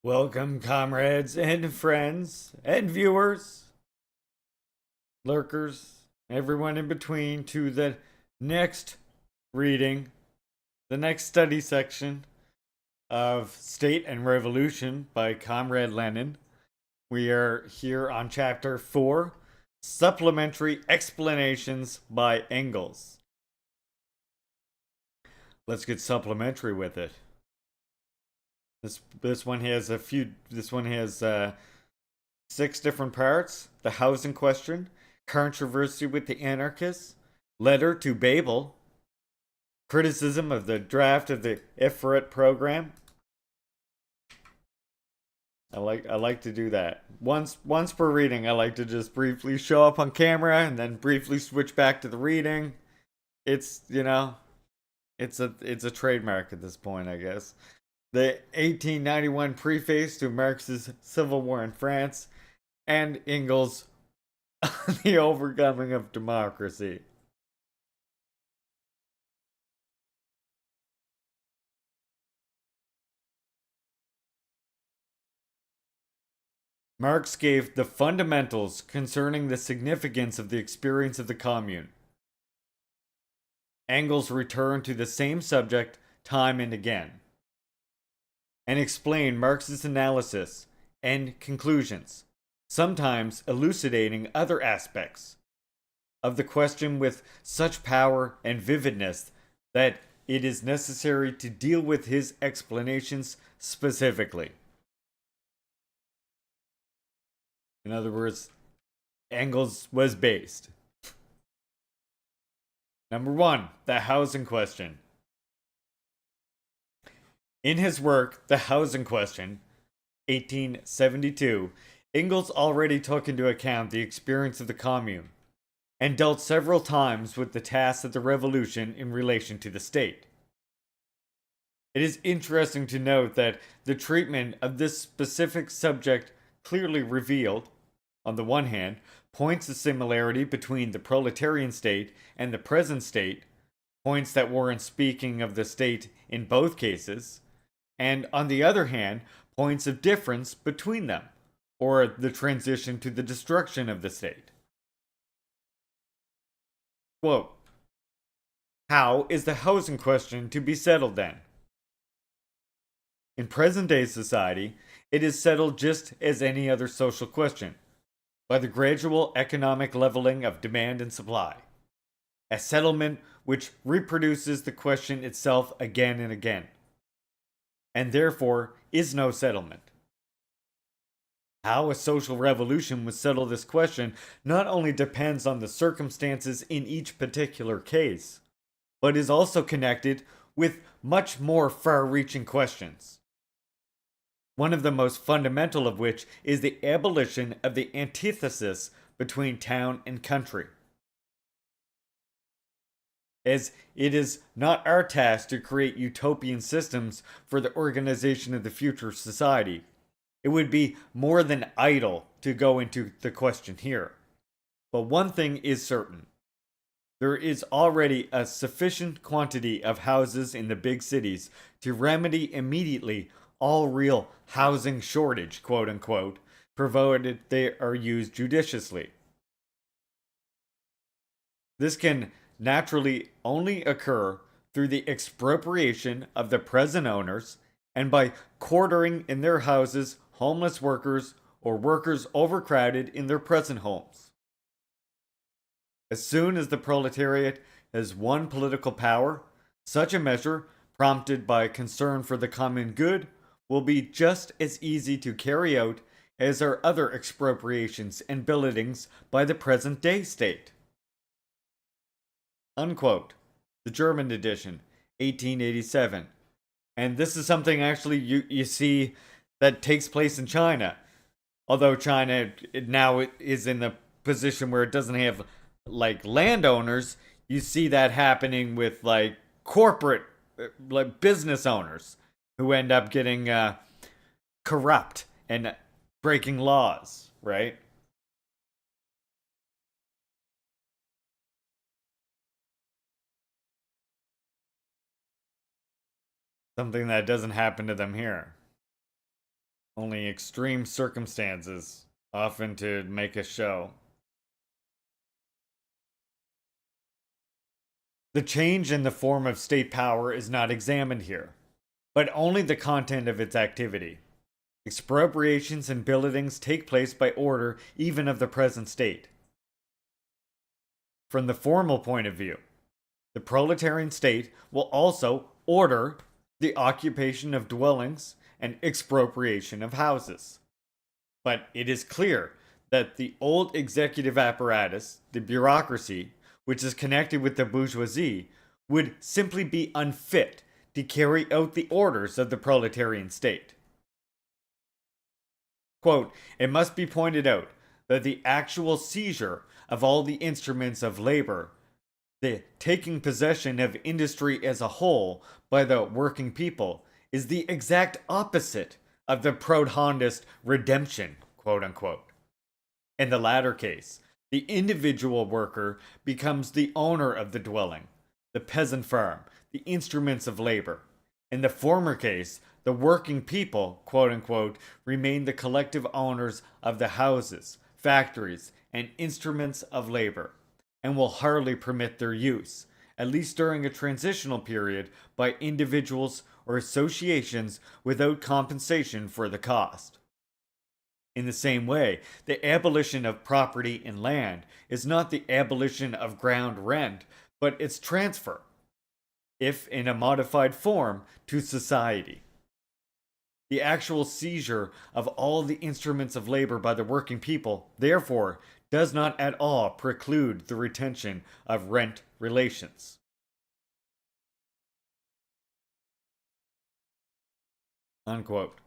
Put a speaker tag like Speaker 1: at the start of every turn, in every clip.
Speaker 1: Welcome, comrades and friends and viewers, lurkers, everyone in between, to the next reading, the next study section of State and Revolution by Comrade Lenin. We are here on Chapter 4, Supplementary Explanations by Engels. Let's get supplementary with it. This one has a few. This one has 6 different parts: the housing question, controversy with the anarchists, letter to Babel, criticism of the draft of the Ifrit program. I like to do that once per reading. I like to just briefly show up on camera and then briefly switch back to the reading. It's it's a trademark at this point, I guess. The 1891 preface to Marx's Civil War in France, and Engels' The Overcoming of Democracy. Marx gave the fundamentals concerning the significance of the experience of the commune. Engels returned to the same subject time and again, and explained Marx's analysis and conclusions, sometimes elucidating other aspects of the question with such power and vividness that it is necessary to deal with his explanations specifically. In other words, Engels was based. Number 1, the housing question. In his work, The Housing Question, 1872, Engels already took into account the experience of the commune, and dealt several times with the tasks of the revolution in relation to the state. It is interesting to note that the treatment of this specific subject clearly revealed, on the one hand, points of similarity between the proletarian state and the present state, points that warrant speaking of the state in both cases, and on the other hand, points of difference between them, or the transition to the destruction of the state. Quote, how is the housing question to be settled then? In present day society, it is settled just as any other social question, by the gradual economic leveling of demand and supply, a settlement which reproduces the question itself again and again, and therefore is no settlement. How a social revolution would settle this question not only depends on the circumstances in each particular case, but is also connected with much more far-reaching questions. One of the most fundamental of which is the abolition of the antithesis between town and country. As it is not our task to create utopian systems for the organization of the future society, it would be more than idle to go into the question here. But one thing is certain. There is already a sufficient quantity of houses in the big cities to remedy immediately all real housing shortage, quote unquote, provided they are used judiciously. This can naturally only occur through the expropriation of the present owners and by quartering in their houses homeless workers or workers overcrowded in their present homes. As soon as the proletariat has won political power, such a measure, prompted by concern for the common good, will be just as easy to carry out as are other expropriations and billetings by the present day state. Unquote. The German edition, 1887. And this is something actually you see that takes place in China. Although China now is in the position where it doesn't have like landowners, you see that happening with like corporate like business owners who end up getting corrupt and breaking laws, right? Something that doesn't happen to them here. only extreme circumstances, often to make a show. The change in the form of state power is not examined here, but only the content of its activity. Expropriations and billetings take place by order even of the present state. From the formal point of view, the proletarian state will also order the occupation of dwellings and expropriation of houses. But it is clear that the old executive apparatus, the bureaucracy, which is connected with the bourgeoisie, would simply be unfit to carry out the orders of the proletarian state. Quote, it must be pointed out that the actual seizure of all the instruments of labor, the taking possession of industry as a whole by the working people, is the exact opposite of the proudhondist redemption, quote unquote. In the latter case, the individual worker becomes the owner of the dwelling, the peasant farm, the instruments of labor. In the former case, the working people, quote unquote, remain the collective owners of the houses, factories, and instruments of labor, and will hardly permit their use, at least during a transitional period, by individuals or associations without compensation for the cost. In the same way, the abolition of property in land is not the abolition of ground rent, but its transfer, if in a modified form, to society. The actual seizure of all the instruments of labor by the working people, therefore, does not at all preclude the retention of rent relations. Unquote.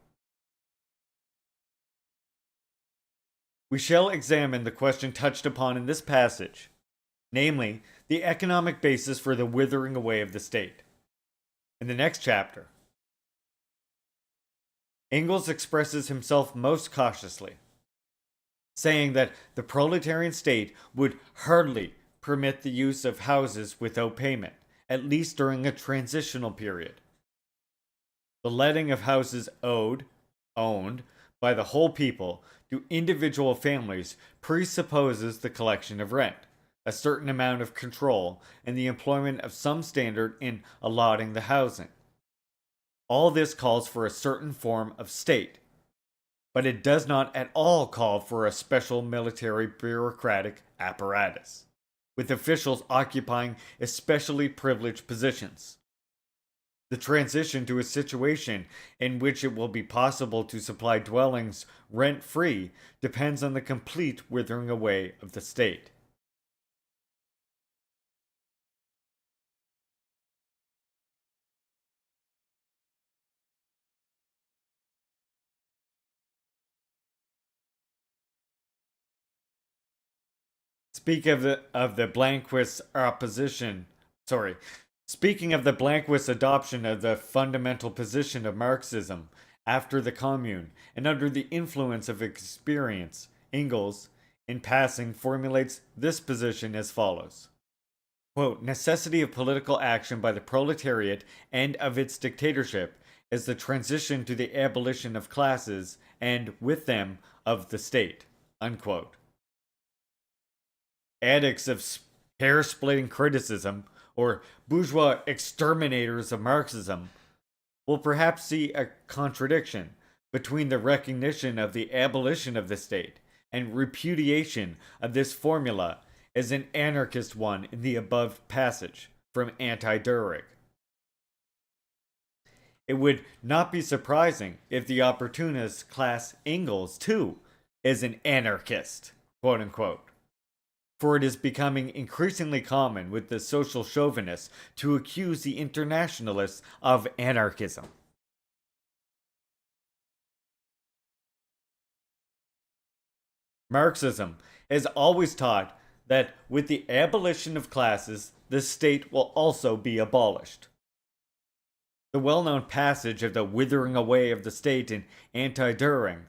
Speaker 1: We shall examine the question touched upon in this passage, namely, the economic basis for the withering away of the state, in the next chapter. Engels expresses himself most cautiously, saying that the proletarian state would hardly permit the use of houses without payment, at least during a transitional period. The letting of houses owned, by the whole people to individual families presupposes the collection of rent, a certain amount of control, and the employment of some standard in allotting the housing. All this calls for a certain form of state, but it does not at all call for a special military bureaucratic apparatus, with officials occupying especially privileged positions. The transition to a situation in which it will be possible to supply dwellings rent-free depends on the complete withering away of the state. Speaking of the Blanquist opposition, sorry, speaking of the Blanquist adoption of the fundamental position of Marxism after the Commune and under the influence of experience, Engels, in passing, formulates this position as follows. Quote, necessity of political action by the proletariat and of its dictatorship is the transition to the abolition of classes and, with them, of the state. Unquote. Addicts of hair-splitting criticism, or bourgeois exterminators of Marxism, will perhaps see a contradiction between the recognition of the abolition of the state and repudiation of this formula as an anarchist one in the above passage from Anti-Dühring. It would not be surprising if the opportunist class Engels, too, is an anarchist, quote unquote. For it is becoming increasingly common with the social chauvinists to accuse the internationalists of anarchism. Marxism has always taught that with the abolition of classes, the state will also be abolished. The well-known passage of the withering away of the state in Anti-Dühring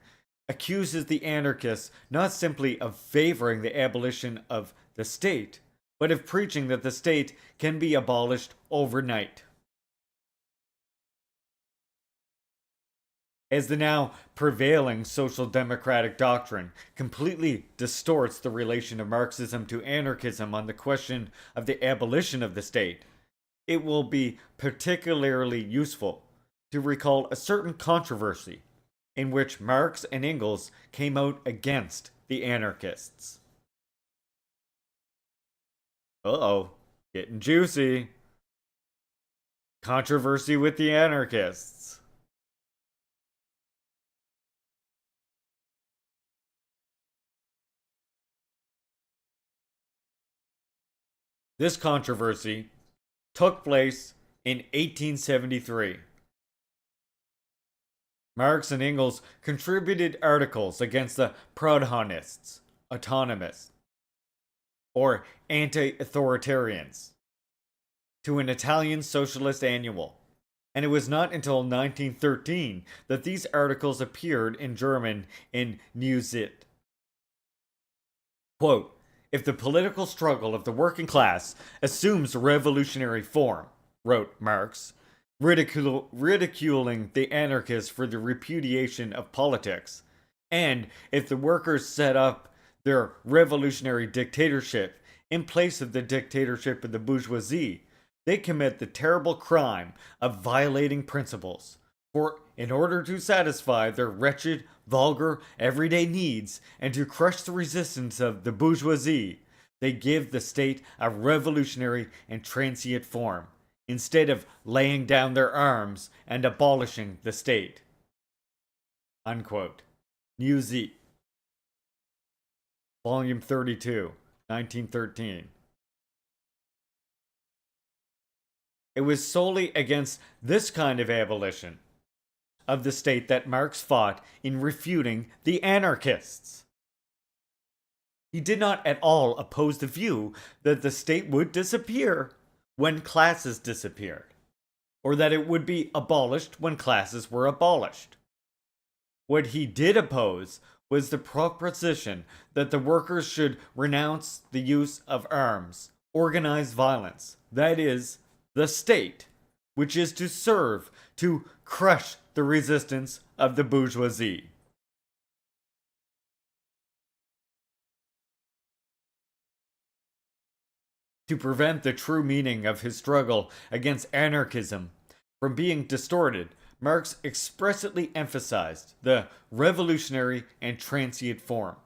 Speaker 1: accuses the anarchists not simply of favoring the abolition of the state, but of preaching that the state can be abolished overnight. as the now prevailing social democratic doctrine completely distorts the relation of Marxism to anarchism on the question of the abolition of the state, it will be particularly useful to recall a certain controversy in which Marx and Engels came out against the anarchists. Uh-oh, getting juicy. Controversy with the anarchists. This controversy took place in 1873. Marx and Engels contributed articles against the Proudhonists, autonomists, or anti-authoritarians, to an Italian socialist annual, and it was not until 1913 that these articles appeared in German in Neues. Quote, if the political struggle of the working class assumes a revolutionary form, wrote Marx, ridiculing the anarchists for the repudiation of politics, and if the workers set up their revolutionary dictatorship in place of the dictatorship of the bourgeoisie, they commit the terrible crime of violating principles. For in order to satisfy their wretched, vulgar, everyday needs and to crush the resistance of the bourgeoisie, they give the state a revolutionary and transient form, instead of laying down their arms and abolishing the state. Unquote. Neues. Volume 32, 1913. It was solely against this kind of abolition of the state that Marx fought in refuting the anarchists. He did not at all oppose the view that the state would disappear when classes disappeared, or that it would be abolished when classes were abolished. What he did oppose was the proposition that the workers should renounce the use of arms, organized violence, that is, the state, which is to serve to crush the resistance of the bourgeoisie. To prevent the true meaning of his struggle against anarchism from being distorted, Marx expressly emphasized the revolutionary and transient form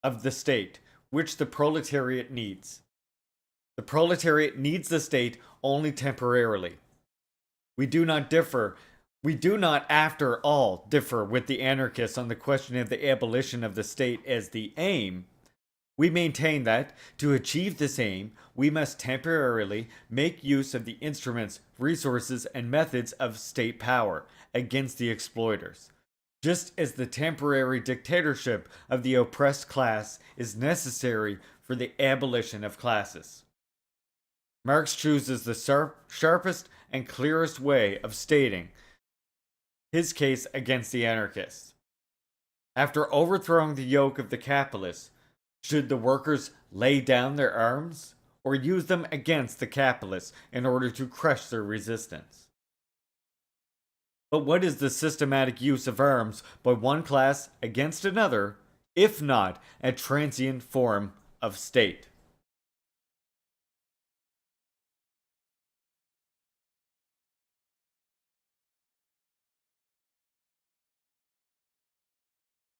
Speaker 1: of the state which the proletariat needs. The proletariat needs the state only temporarily. We do not after all differ with the anarchists on the question of the abolition of the state as the aim. We maintain that, to achieve this aim, we must temporarily make use of the instruments, resources, and methods of state power against the exploiters, just as the temporary dictatorship of the oppressed class is necessary for the abolition of classes. Marx chooses the sharpest and clearest way of stating his case against the anarchists. After overthrowing the yoke of the capitalists, should the workers lay down their arms or use them against the capitalists in order to crush their resistance? But what is the systematic use of arms by one class against another, if not a transient form of state?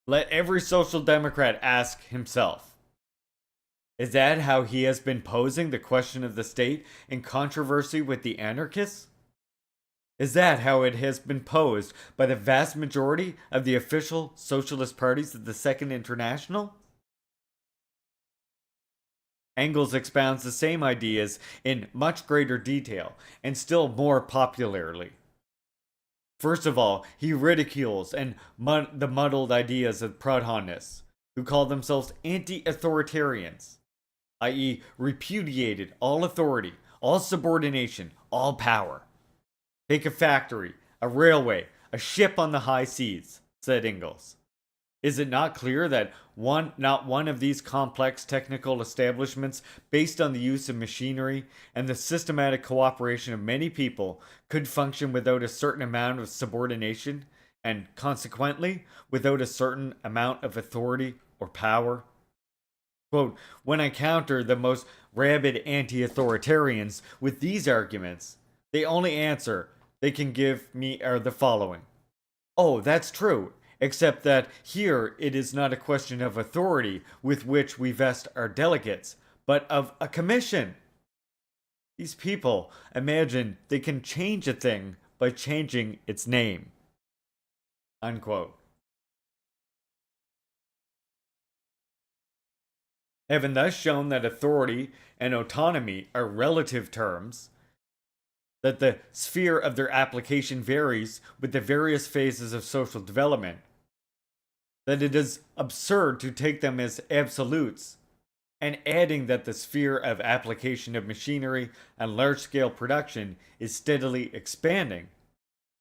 Speaker 1: Let every social democrat ask himself, is that how he has been posing the question of the state in controversy with the anarchists? Is that how it has been posed by the vast majority of the official socialist parties of the Second International? Engels expounds the same ideas in much greater detail and still more popularly. First of all, he ridicules the muddled ideas of Proudhonists, who call themselves anti-authoritarians, i.e., repudiated all authority, all subordination, all power. Take a factory, a railway, a ship on the high seas, said Engels. Is it not clear that not one of these complex technical establishments, based on the use of machinery and the systematic cooperation of many people, could function without a certain amount of subordination, and consequently without a certain amount of authority or power. Quote, when I counter the most rabid anti authoritarians with these arguments, the only answer they can give me are the following. Oh, that's true, except that here it is not a question of authority with which we vest our delegates, but of a commission. These people imagine they can change a thing by changing its name. Unquote. Having thus shown that authority and autonomy are relative terms, that the sphere of their application varies with the various phases of social development, that it is absurd to take them as absolutes, and adding that the sphere of application of machinery and large scale production is steadily expanding,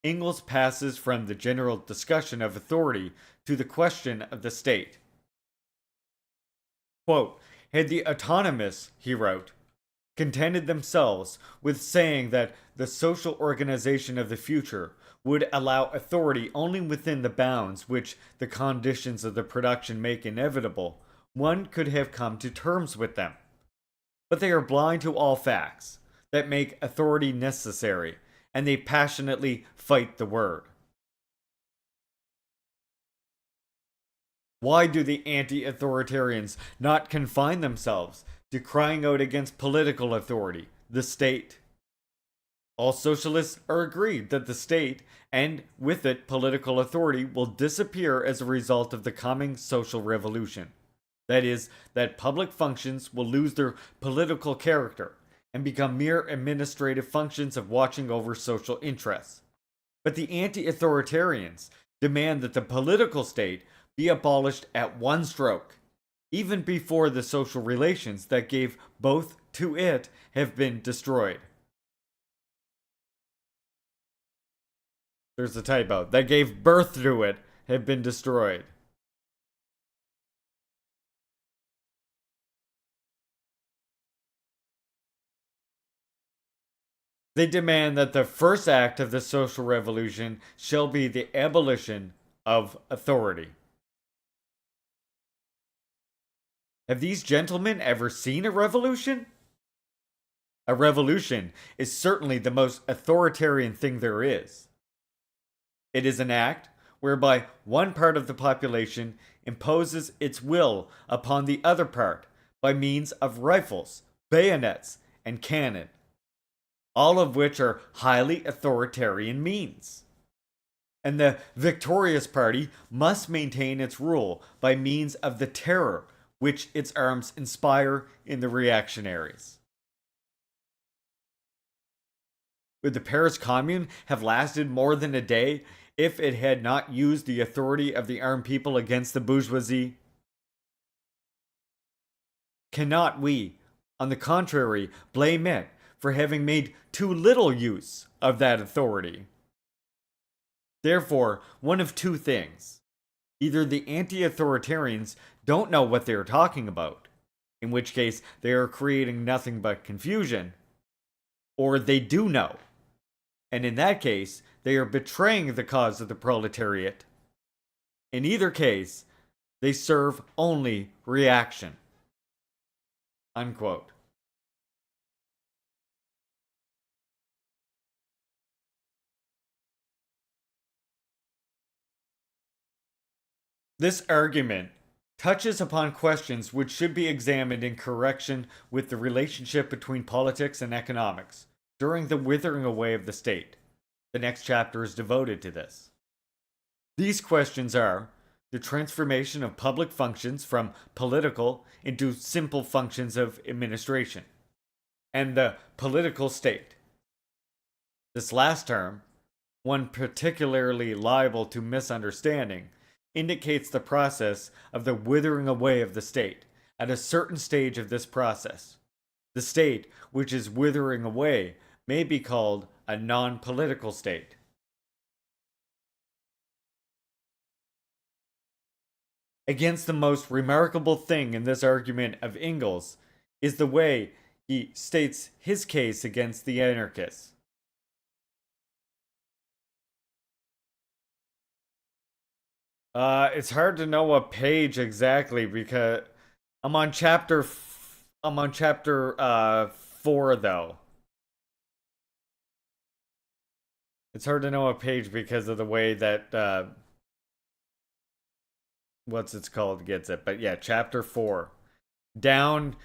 Speaker 1: Engels passes from the general discussion of authority to the question of the state. Quote, had the autonomists, he wrote, contented themselves with saying that the social organization of the future would allow authority only within the bounds which the conditions of the production make inevitable, one could have come to terms with them. But they are blind to all facts that make authority necessary, and they passionately fight the word. Why do the anti-authoritarians not confine themselves to crying out against political authority, the state? All socialists are agreed that the state, and with it political authority, will disappear as a result of the coming social revolution. That is, that public functions will lose their political character and become mere administrative functions of watching over social interests. But the anti-authoritarians demand that the political state be abolished at one stroke, even before the social relations that gave both to it have been destroyed. There's a typo. That gave birth to it have been destroyed. They demand that the first act of the social revolution shall be the abolition of authority. Have these gentlemen ever seen a revolution? A revolution is certainly the most authoritarian thing there is. It is an act whereby one part of the population imposes its will upon the other part by means of rifles, bayonets, and cannon, all of which are highly authoritarian means. And the victorious party must maintain its rule by means of the terror which its arms inspire in the reactionaries. Would the Paris Commune have lasted more than a day if it had not used the authority of the armed people against the bourgeoisie? Cannot we, on the contrary, blame it for having made too little use of that authority? Therefore, one of two things. Either the anti-authoritarians don't know what they are talking about, in which case they are creating nothing but confusion, or they do know, and in that case they are betraying the cause of the proletariat. In either case, they serve only reaction. Unquote. This argument touches upon questions which should be examined in connection with the relationship between politics and economics during the withering away of the state. The next chapter is devoted to this. These questions are the transformation of public functions from political into simple functions of administration, and the political state. This last term, one particularly liable to misunderstanding, indicates the process of the withering away of the state at a certain stage of this process. The state which is withering away may be called a non-political state. Against the most remarkable thing in this argument of Engels is the way he states his case against the anarchists. It's hard to know what page exactly because I'm on chapter 4 though. It's hard to know what page because of the way that what's it's called gets it. But yeah, chapter 4. Down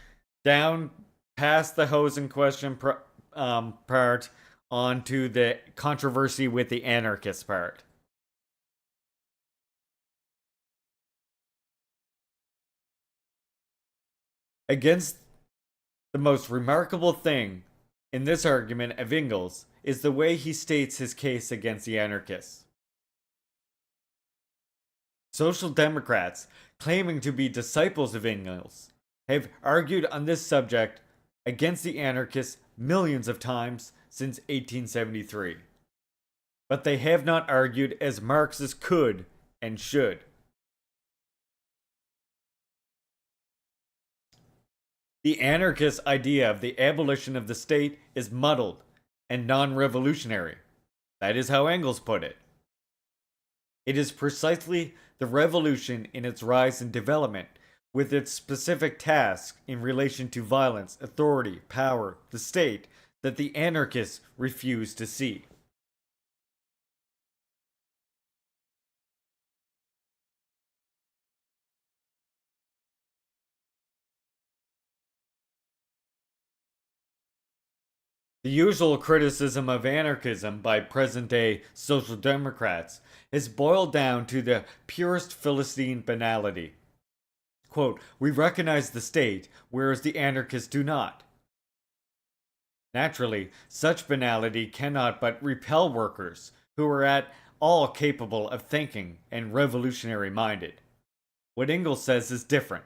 Speaker 1: down past the hose in question part onto the controversy with the anarchist part. Against the most remarkable thing in this argument of Engels is the way he states his case against the anarchists. Social Democrats, claiming to be disciples of Engels, have argued on this subject against the anarchists millions of times since 1873. But they have not argued as Marxists could and should. The anarchist idea of the abolition of the state is muddled and non revolutionary. That is how Engels put it. It is precisely the revolution in its rise and development, with its specific tasks in relation to violence, authority, power, the state, that the anarchists refuse to see. The usual criticism of anarchism by present day social democrats is boiled down to the purest Philistine banality. Quote, we recognize the state, whereas the anarchists do not. Naturally, such banality cannot but repel workers who are at all capable of thinking and revolutionary minded. What Engels says is different.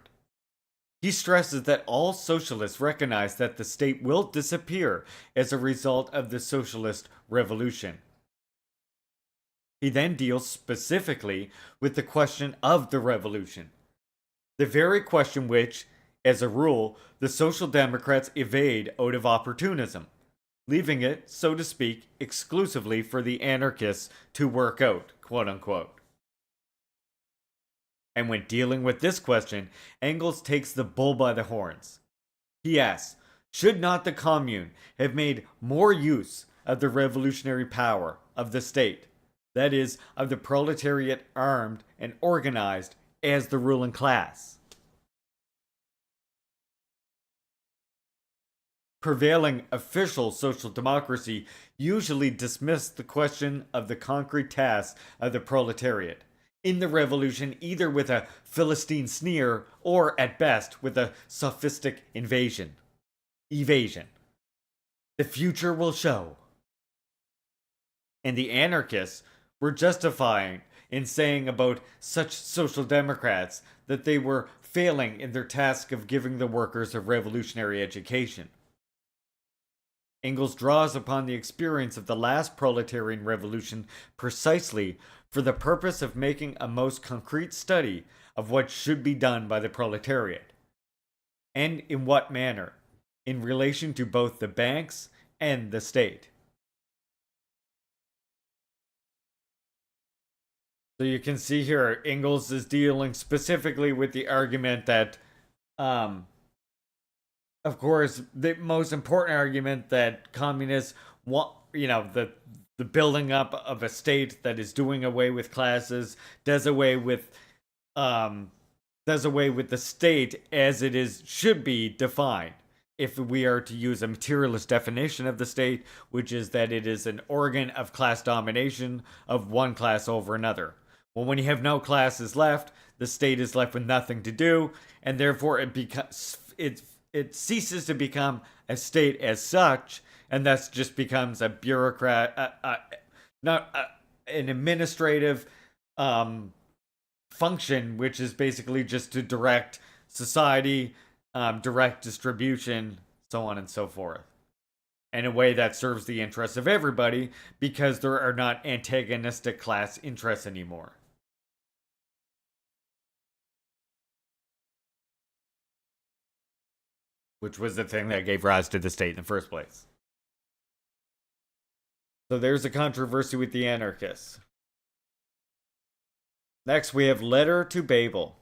Speaker 1: He stresses that all socialists recognize that the state will disappear as a result of the socialist revolution. He then deals specifically with the question of the revolution, the very question which, as a rule, the Social Democrats evade out of opportunism, leaving it, so to speak, exclusively for the anarchists to work out, quote unquote. And when dealing with this question, Engels takes the bull by the horns. He asks, should not the commune have made more use of the revolutionary power of the state, that is, of the proletariat armed and organized as the ruling class? Prevailing official social democracy usually dismissed the question of the concrete tasks of the proletariat in the revolution either with a Philistine sneer or, at best, with a sophistic evasion. The future will show. And the anarchists were justifying in saying about such social democrats that they were failing in their task of giving the workers a revolutionary education. Engels draws upon the experience of the last proletarian revolution precisely for the purpose of making a most concrete study of what should be done by the proletariat, and in what manner, in relation to both the banks and the state. So you can see here, Engels is dealing specifically with the argument that, of course, the most important argument that communists want, the building up of a state that is doing away with classes, does away with the state as it is should be defined. If we are to use a materialist definition of the state, which is that it is an organ of class domination of one class over another. Well, when you have no classes left, the state is left with nothing to do, and therefore it ceases to become a state as such, and thus just becomes a bureaucrat, not an administrative function, which is basically just to direct society, direct distribution, so on and so forth, in a way that serves the interests of everybody because there are not antagonistic class interests anymore. Which was the thing that gave rise to the state in the first place. So there's a controversy with the anarchists. Next, we have Letter to Babel.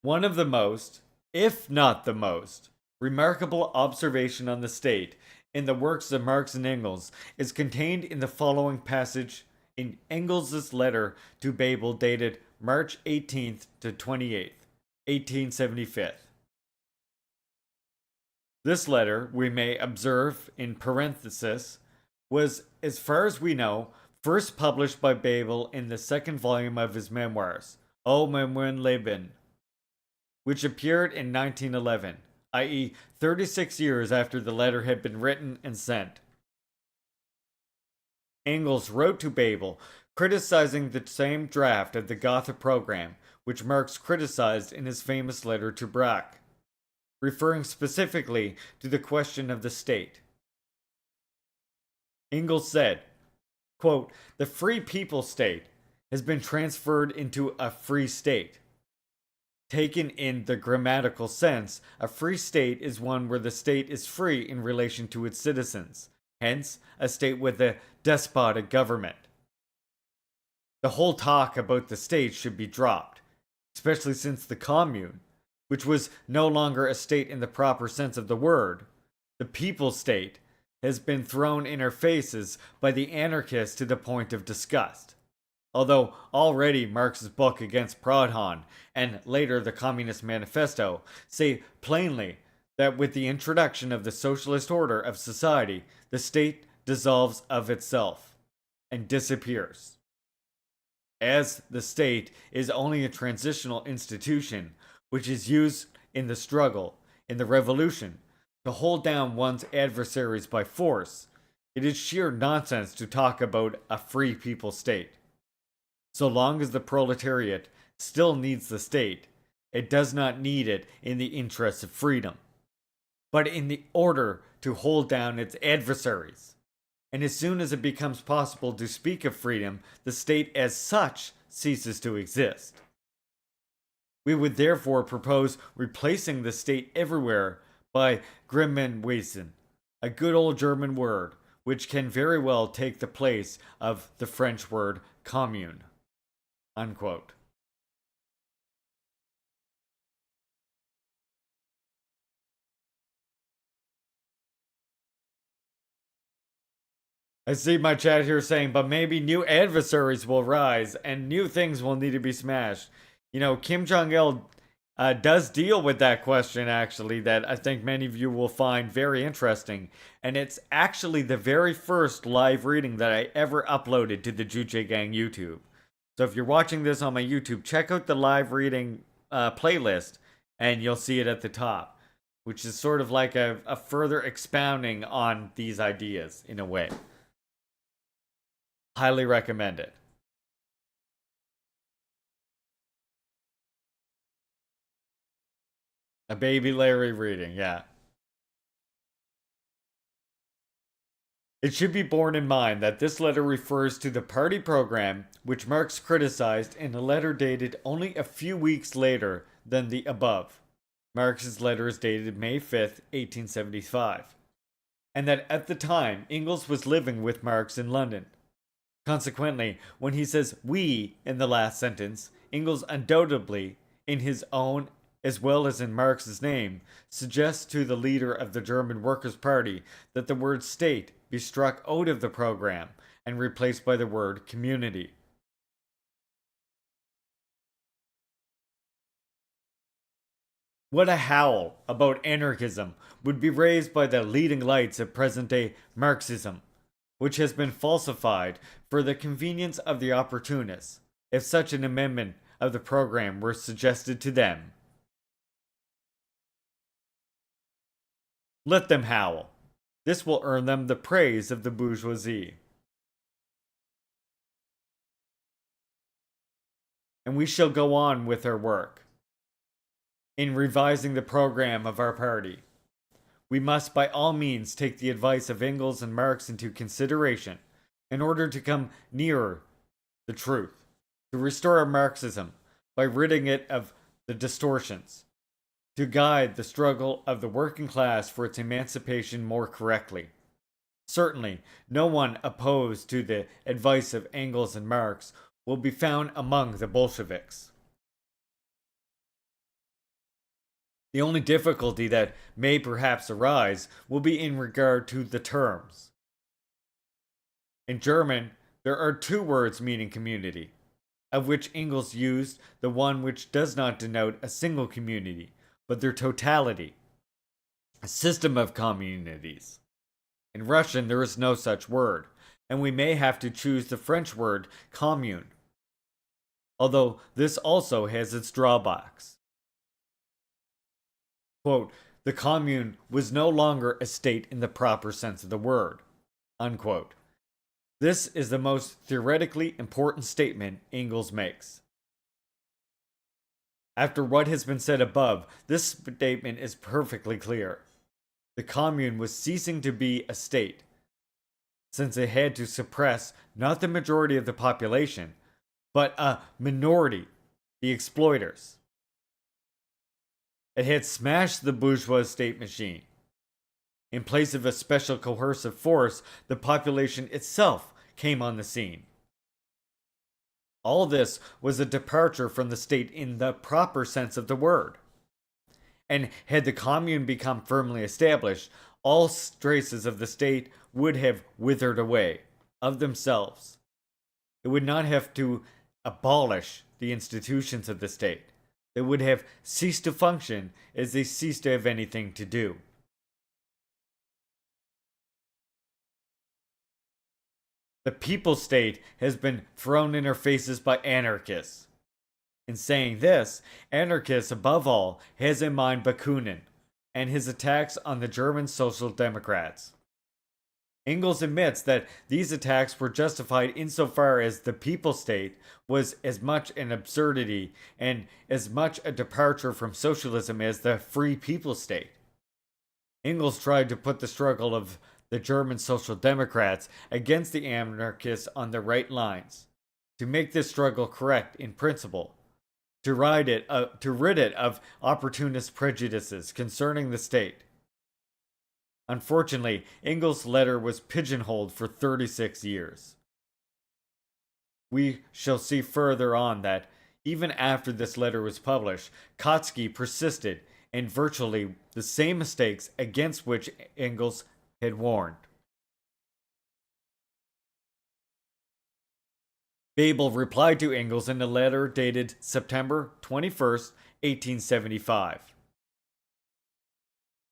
Speaker 1: One of the most, if not the most, remarkable observation on the state in the works of Marx and Engels is contained in the following passage in Engels' letter to Babel dated March 18th to 28th, 1875. This letter, we may observe in parenthesis, was, as far as we know, first published by Babel in the second volume of his memoirs, O Leben, which appeared in 1911, i.e., 36 years after the letter had been written and sent. Engels wrote to Babel, criticizing the same draft of the Gotha program, which Marx criticized in his famous letter to Braque, referring specifically to the question of the state. Engels said, quote, "The free people state has been transferred into a free state. Taken in the grammatical sense, a free state is one where the state is free in relation to its citizens, hence, a state with a despotic government. The whole talk about the state should be dropped, especially since the commune, which was no longer a state in the proper sense of the word, the people state, has been thrown in our faces by the anarchists to the point of disgust. Although already Marx's book Against Proudhon and later the Communist Manifesto say plainly that with the introduction of the socialist order of society, the state dissolves of itself and disappears. As the state is only a transitional institution which is used in the struggle, in the revolution, to hold down one's adversaries by force, it is sheer nonsense to talk about a free people state. So long as the proletariat still needs the state, it does not need it in the interests of freedom, but in the order to hold down its adversaries. And as soon as it becomes possible to speak of freedom, the state as such ceases to exist. We would therefore propose replacing the state everywhere by Gemeinwesen, a good old German word, which can very well take the place of the French word commune." Unquote. I see my chat here saying, but maybe new adversaries will rise and new things will need to be smashed. You know, Kim Jong-il does deal with that question, actually, that I think many of you will find very interesting. And it's actually the very first live reading that I ever uploaded to the Juche Gang YouTube. So if you're watching this on my YouTube, check out the live reading playlist and you'll see it at the top, which is sort of like a further expounding on these ideas in a way. Highly recommend it. A baby Larry reading, yeah. It should be borne in mind that this letter refers to the party program which Marx criticized in a letter dated only a few weeks later than the above. Marx's letter is dated May 5th, 1875, and that at the time Engels was living with Marx in London. Consequently, when he says "we" in the last sentence, Engels undoubtedly, in his own as well as in Marx's name, suggests to the leader of the German Workers' Party that the word state be struck out of the program and replaced by the word community. What a howl about anarchism would be raised by the leading lights of present-day Marxism, which has been falsified for the convenience of the opportunists, if such an amendment of the program were suggested to them. Let them howl. This will earn them the praise of the bourgeoisie. And we shall go on with our work. In revising the program of our party, we must by all means take the advice of Engels and Marx into consideration in order to come nearer the truth, to restore our Marxism by ridding it of the distortions, to guide the struggle of the working class for its emancipation more correctly. Certainly, no one opposed to the advice of Engels and Marx will be found among the Bolsheviks. The only difficulty that may perhaps arise will be in regard to the terms. In German, there are two words meaning community, of which Engels used the one which does not denote a single community, but their totality, a system of communities. In Russian, there is no such word, and we may have to choose the French word commune, although this also has its drawbacks. Quote, the commune was no longer a state in the proper sense of the word. Unquote. This is the most theoretically important statement Engels makes. After what has been said above, this statement is perfectly clear. The commune was ceasing to be a state, since it had to suppress not the majority of the population, but a minority, the exploiters. It had smashed the bourgeois state machine. In place of a special coercive force, the population itself came on the scene. All this was a departure from the state in the proper sense of the word. And had the commune become firmly established, all traces of the state would have withered away of themselves. It would not have to abolish the institutions of the state. They would have ceased to function as they ceased to have anything to do. The people state has been thrown in our faces by anarchists. In saying this, anarchists above all has in mind Bakunin and his attacks on the German Social Democrats. Engels admits that these attacks were justified insofar as the people state was as much an absurdity and as much a departure from socialism as the free people state. Engels tried to put the struggle of the German Social Democrats against the anarchists on the right lines, to make this struggle correct in principle, to rid it of opportunist prejudices concerning the state. Unfortunately, Engels' letter was pigeonholed for 36 years. We shall see further on that, even after this letter was published, Kautsky persisted in virtually the same mistakes against which Engels had warned. Bebel replied to Engels in a letter dated September 21st, 1875,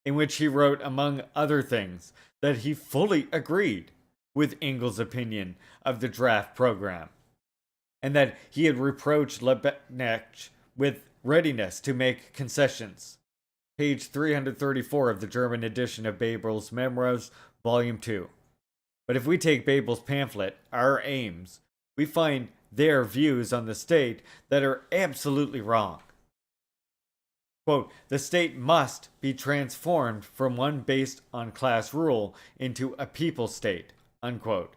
Speaker 1: in which he wrote, among other things, that he fully agreed with Engels' opinion of the draft program, and that he had reproached Liebknecht with readiness to make concessions. Page 334 of the German edition of Bebel's Memoirs, Volume 2. But if we take Bebel's pamphlet, Our Aims, we find their views on the state that are absolutely wrong. Quote, the state must be transformed from one based on class rule into a people state. Unquote.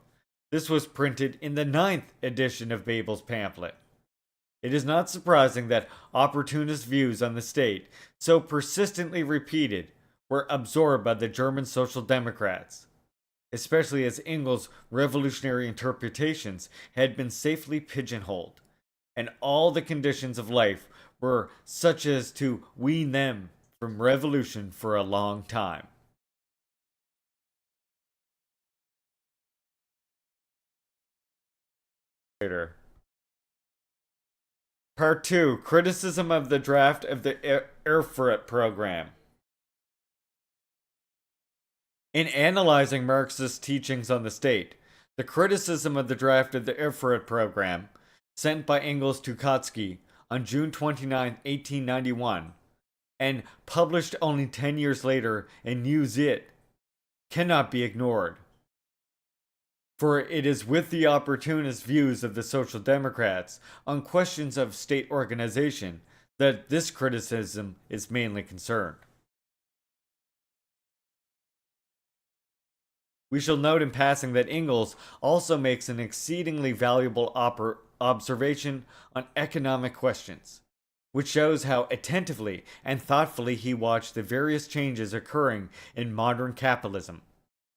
Speaker 1: This was printed in the 9th edition of Bebel's pamphlet. It is not surprising that opportunist views on the state, so persistently repeated, were absorbed by the German Social Democrats, especially as Engels' revolutionary interpretations had been safely pigeonholed, and all the conditions of life were such as to wean them from revolution for a long time. Later. Part 2. Criticism of the draft of the Erfurt program. In analyzing Marxist teachings on the state, the criticism of the draft of the Erfurt program, sent by Engels to Kautsky on June 29, 1891, and published only 10 years later in New Zit, cannot be ignored. For it is with the opportunist views of the Social Democrats on questions of state organization that this criticism is mainly concerned. We shall note in passing that Engels also makes an exceedingly valuable observation on economic questions, which shows how attentively and thoughtfully he watched the various changes occurring in modern capitalism,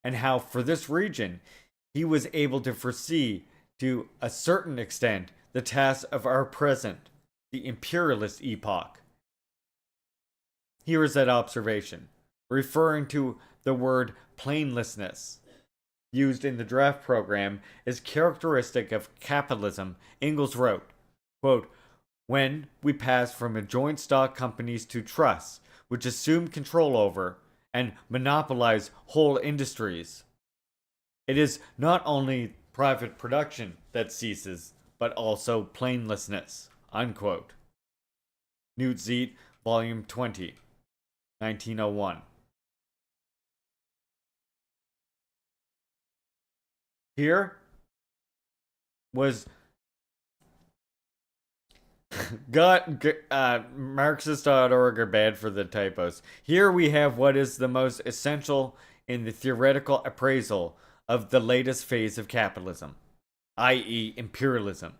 Speaker 1: and how, for this region, he was able to foresee, to a certain extent, the tasks of our present, the imperialist epoch. Here is that observation, referring to the word plainlessness, used in the draft program as characteristic of capitalism. Engels wrote, quote, "When we pass from joint stock companies to trusts, which assume control over and monopolize whole industries, it is not only private production that ceases, but also plainlessness." Unquote. Newt Zeet, Volume 20, 1901. Here was Marxist.org are bad for the typos. Here we have what is the most essential in the theoretical appraisal of the latest phase of capitalism, i.e., imperialism,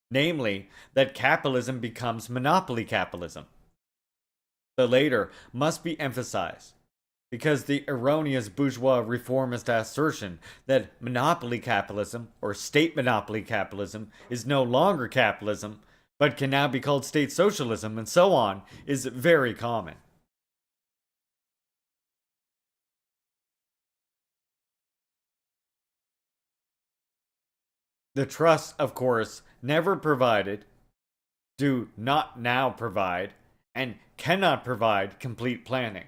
Speaker 1: namely, that capitalism becomes monopoly capitalism. The later must be emphasized, because the erroneous bourgeois reformist assertion that monopoly capitalism or state monopoly capitalism is no longer capitalism, but can now be called state socialism and so on, is very common. The trusts, of course, never provided, do not now provide, and cannot provide complete planning.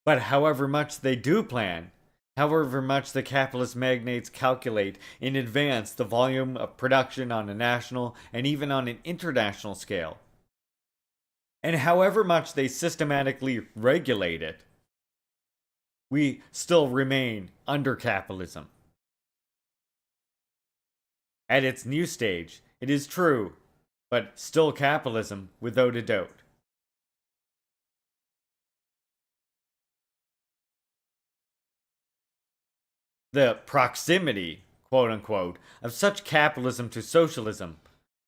Speaker 1: But however much they do plan, however much the capitalist magnates calculate in advance the volume of production on a national and even on an international scale, and however much they systematically regulate it, we still remain under capitalism. At its new stage, it is true, but still capitalism without a doubt. The proximity, quote unquote, of such capitalism to socialism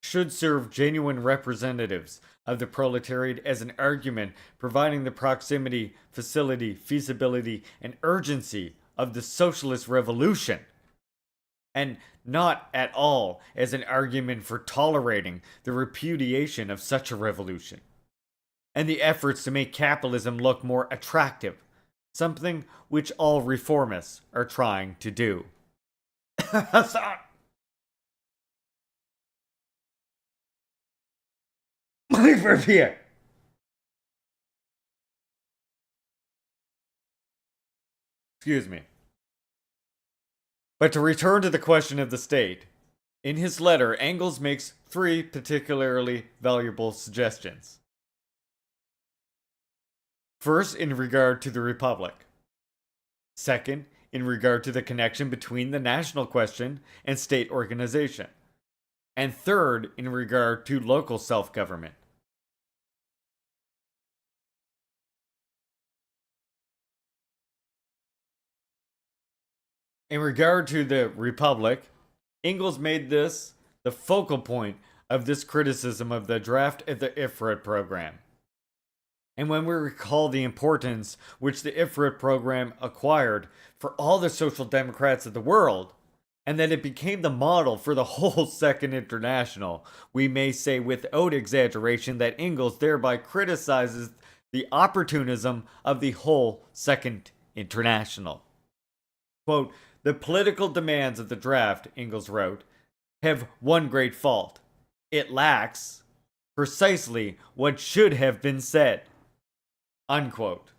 Speaker 1: should serve genuine representatives of the proletariat as an argument providing the proximity, facility, feasibility, and urgency of the socialist revolution, and not at all as an argument for tolerating the repudiation of such a revolution, and the efforts to make capitalism look more attractive, something which all reformists are trying to do. Excuse me. But to return to the question of the state, in his letter, Engels makes three particularly valuable suggestions. First, in regard to the Republic. Second, in regard to the connection between the national question and state organization. And third, in regard to local self-government. In regard to the Republic, Engels made this the focal point of this criticism of the draft of the IFRIT program. And when we recall the importance which the IFRIT program acquired for all the social democrats of the world, and that it became the model for the whole Second International, we may say without exaggeration that Engels thereby criticizes the opportunism of the whole Second International. Quote, "The political demands of the draft," Engels wrote, "have one great fault. It lacks precisely what should have been said." Unquote.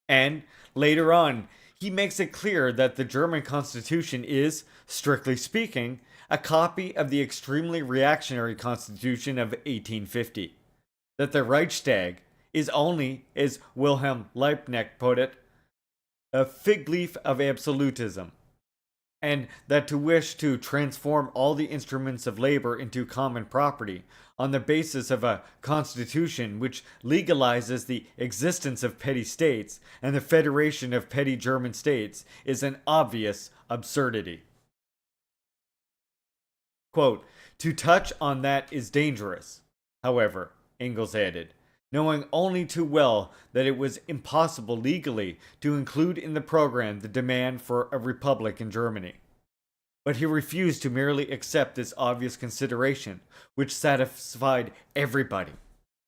Speaker 1: And later on, he makes it clear that the German constitution is, strictly speaking, a copy of the extremely reactionary constitution of 1850. That the Reichstag is only, as Wilhelm Liebknecht put it, a fig leaf of absolutism, and that to wish to transform all the instruments of labor into common property on the basis of a constitution which legalizes the existence of petty states and the federation of petty German states is an obvious absurdity. Quote, "To touch on that is dangerous, however," Engels added, knowing only too well that it was impossible legally to include in the program the demand for a republic in Germany. But he refused to merely accept this obvious consideration, which satisfied everybody,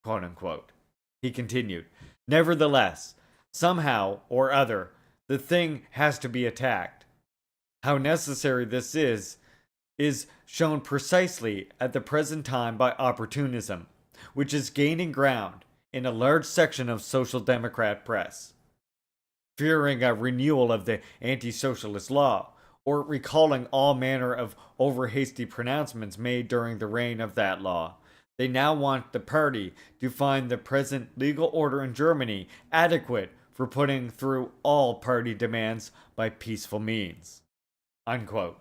Speaker 1: quote unquote. He continued, nevertheless, somehow or other, the thing has to be attacked. How necessary this is shown precisely at the present time by opportunism, which is gaining ground in a large section of social democrat press. Fearing a renewal of the anti-socialist law, or recalling all manner of over-hasty pronouncements made during the reign of that law, they now want the party to find the present legal order in Germany adequate for putting through all party demands by peaceful means. Unquote.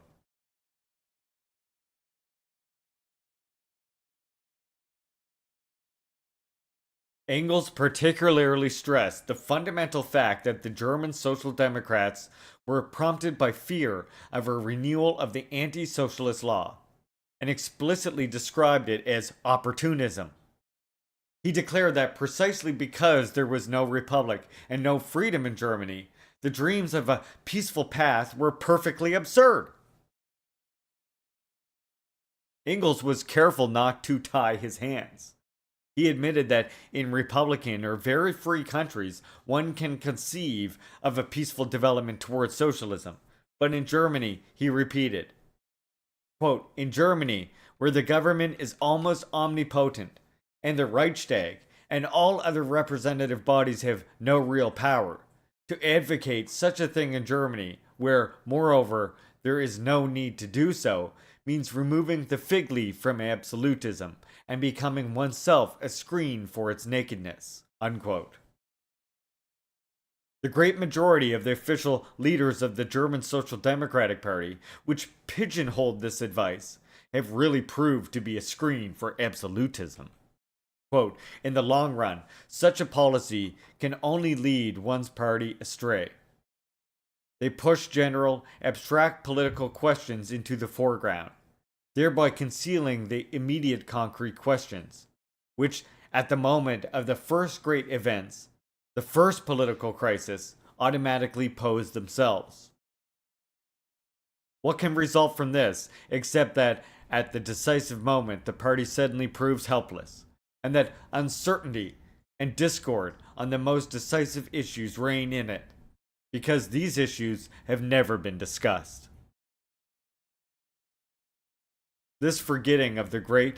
Speaker 1: Engels particularly stressed the fundamental fact that the German Social Democrats were prompted by fear of a renewal of the anti-socialist law, and explicitly described it as opportunism. He declared that precisely because there was no republic and no freedom in Germany, the dreams of a peaceful path were perfectly absurd. Engels was careful not to tie his hands. He admitted that in republican or very free countries, one can conceive of a peaceful development towards socialism. But in Germany, he repeated, quote, in Germany, where the government is almost omnipotent, and the Reichstag and all other representative bodies have no real power, to advocate such a thing in Germany, where, moreover, there is no need to do so, means removing the fig leaf from absolutism and becoming oneself a screen for its nakedness. Unquote. The great majority of the official leaders of the German Social Democratic Party, which pigeonholed this advice, have really proved to be a screen for absolutism. Quote, in the long run, such a policy can only lead one's party astray. They push general, abstract political questions into the foreground, thereby concealing the immediate concrete questions, which, at the moment of the first great events, the first political crisis, automatically pose themselves. What can result from this, except that at the decisive moment the party suddenly proves helpless, and that uncertainty and discord on the most decisive issues reign in it, because these issues have never been discussed. This forgetting of the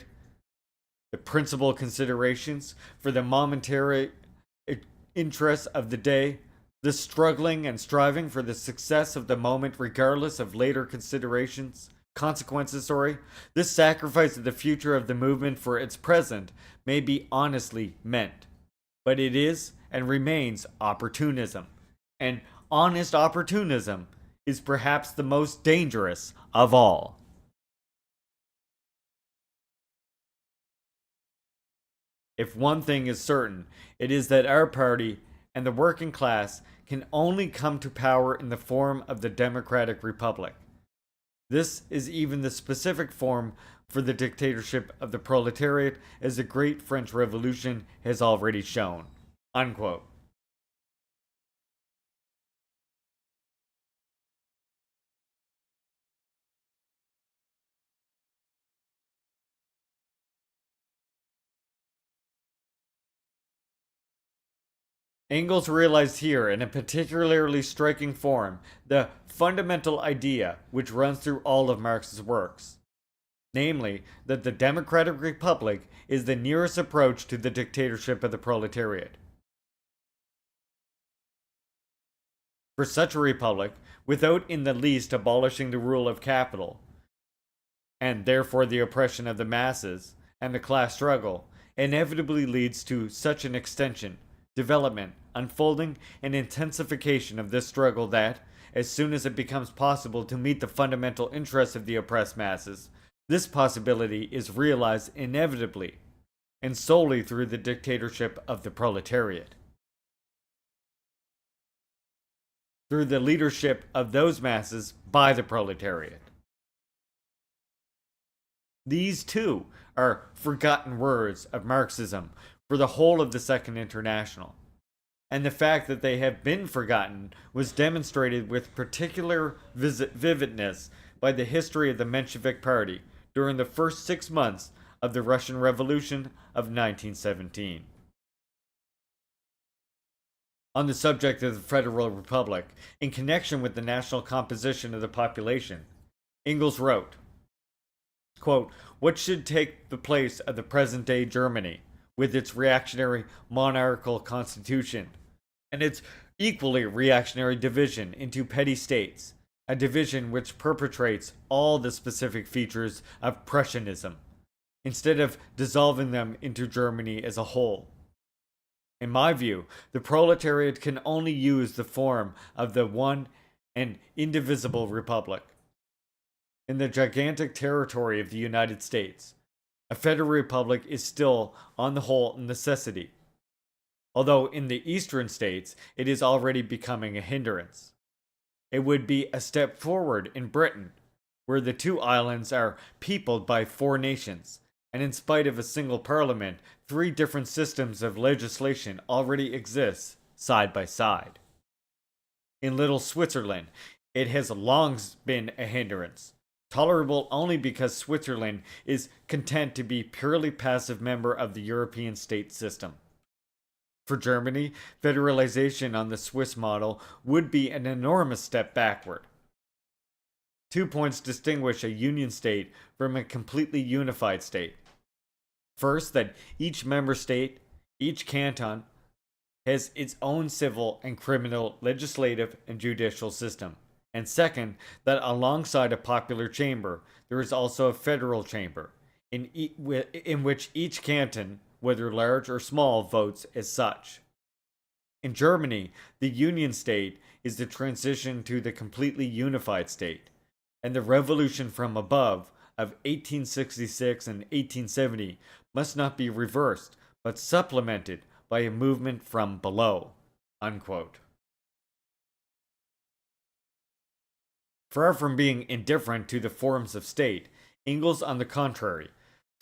Speaker 1: principal considerations for the momentary interests of the day, this struggling and striving for the success of the moment regardless of later consequences, this sacrifice of the future of the movement for its present may be honestly meant. But it is and remains opportunism. And honest opportunism is perhaps the most dangerous of all. If one thing is certain, it is that our party and the working class can only come to power in the form of the democratic republic. This is even the specific form for the dictatorship of the proletariat, as the Great French Revolution has already shown. Unquote. Engels realized here, in a particularly striking form, the fundamental idea which runs through all of Marx's works, namely, that the democratic republic is the nearest approach to the dictatorship of the proletariat. For such a republic, without in the least abolishing the rule of capital, and therefore the oppression of the masses, and the class struggle, inevitably leads to such an extension, development, unfolding, and intensification of this struggle that, as soon as it becomes possible to meet the fundamental interests of the oppressed masses, this possibility is realized inevitably, and solely through the dictatorship of the proletariat. Through the leadership of those masses by the proletariat. These, too, are forgotten words of Marxism, for the whole of the Second International. And the fact that they have been forgotten was demonstrated with particular vividness by the history of the Menshevik Party during the first 6 months of the Russian Revolution of 1917. On the subject of the Federal Republic, in connection with the national composition of the population, Engels wrote, quote, "What should take the place of the present day Germany, with its reactionary monarchical constitution, and its equally reactionary division into petty states, a division which perpetrates all the specific features of Prussianism, instead of dissolving them into Germany as a whole. In my view, the proletariat can only use the form of the one and indivisible republic. In the gigantic territory of the United States, a federal republic is still, on the whole, a necessity, although in the eastern states it is already becoming a hindrance. It would be a step forward in Britain, where the two islands are peopled by 4 nations, and in spite of a single parliament, 3 different systems of legislation already exist side by side. In Little Switzerland, it has long been a hindrance, tolerable only because Switzerland is content to be purely passive member of the European state system. For Germany, federalization on the Swiss model would be an enormous step backward. 2 points distinguish a union state from a completely unified state. First, that each member state, each canton, has its own civil and criminal, legislative, and judicial system. And second, that alongside a popular chamber, there is also a federal chamber, in which each canton, whether large or small, votes as such. In Germany, the Union state is the transition to the completely unified state, and the revolution from above of 1866 and 1870 must not be reversed, but supplemented by a movement from below." Unquote. Far from being indifferent to the forms of state, Engels, on the contrary,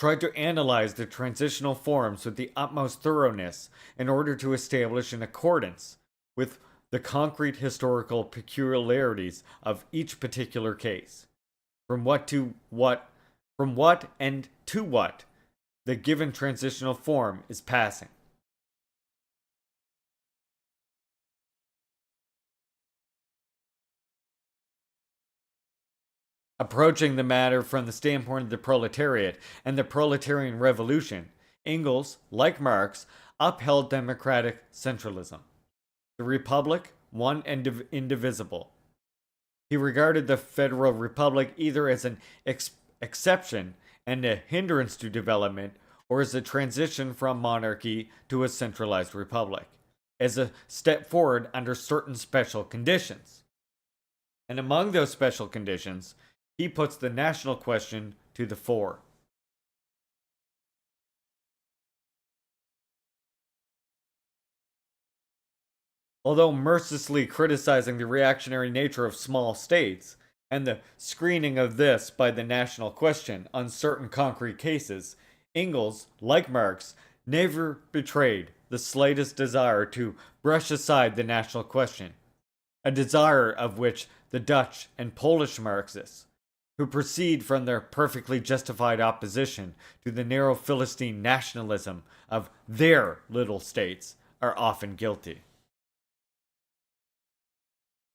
Speaker 1: tried to analyze the transitional forms with the utmost thoroughness in order to establish an accordance with the concrete historical peculiarities of each particular case, from what and to what the given transitional form is passing. Approaching the matter from the standpoint of the proletariat and the proletarian revolution, Engels, like Marx, upheld democratic centralism. The republic, one and indivisible. He regarded the federal republic either as an exception and a hindrance to development, or as a transition from monarchy to a centralized republic, as a step forward under certain special conditions. And among those special conditions, he puts the national question to the fore. Although mercilessly criticizing the reactionary nature of small states, and the screening of this by the national question on certain concrete cases, Engels, like Marx, never betrayed the slightest desire to brush aside the national question, a desire of which the Dutch and Polish Marxists, who proceed from their perfectly justified opposition to the narrow Philistine nationalism of their little states, are often guilty.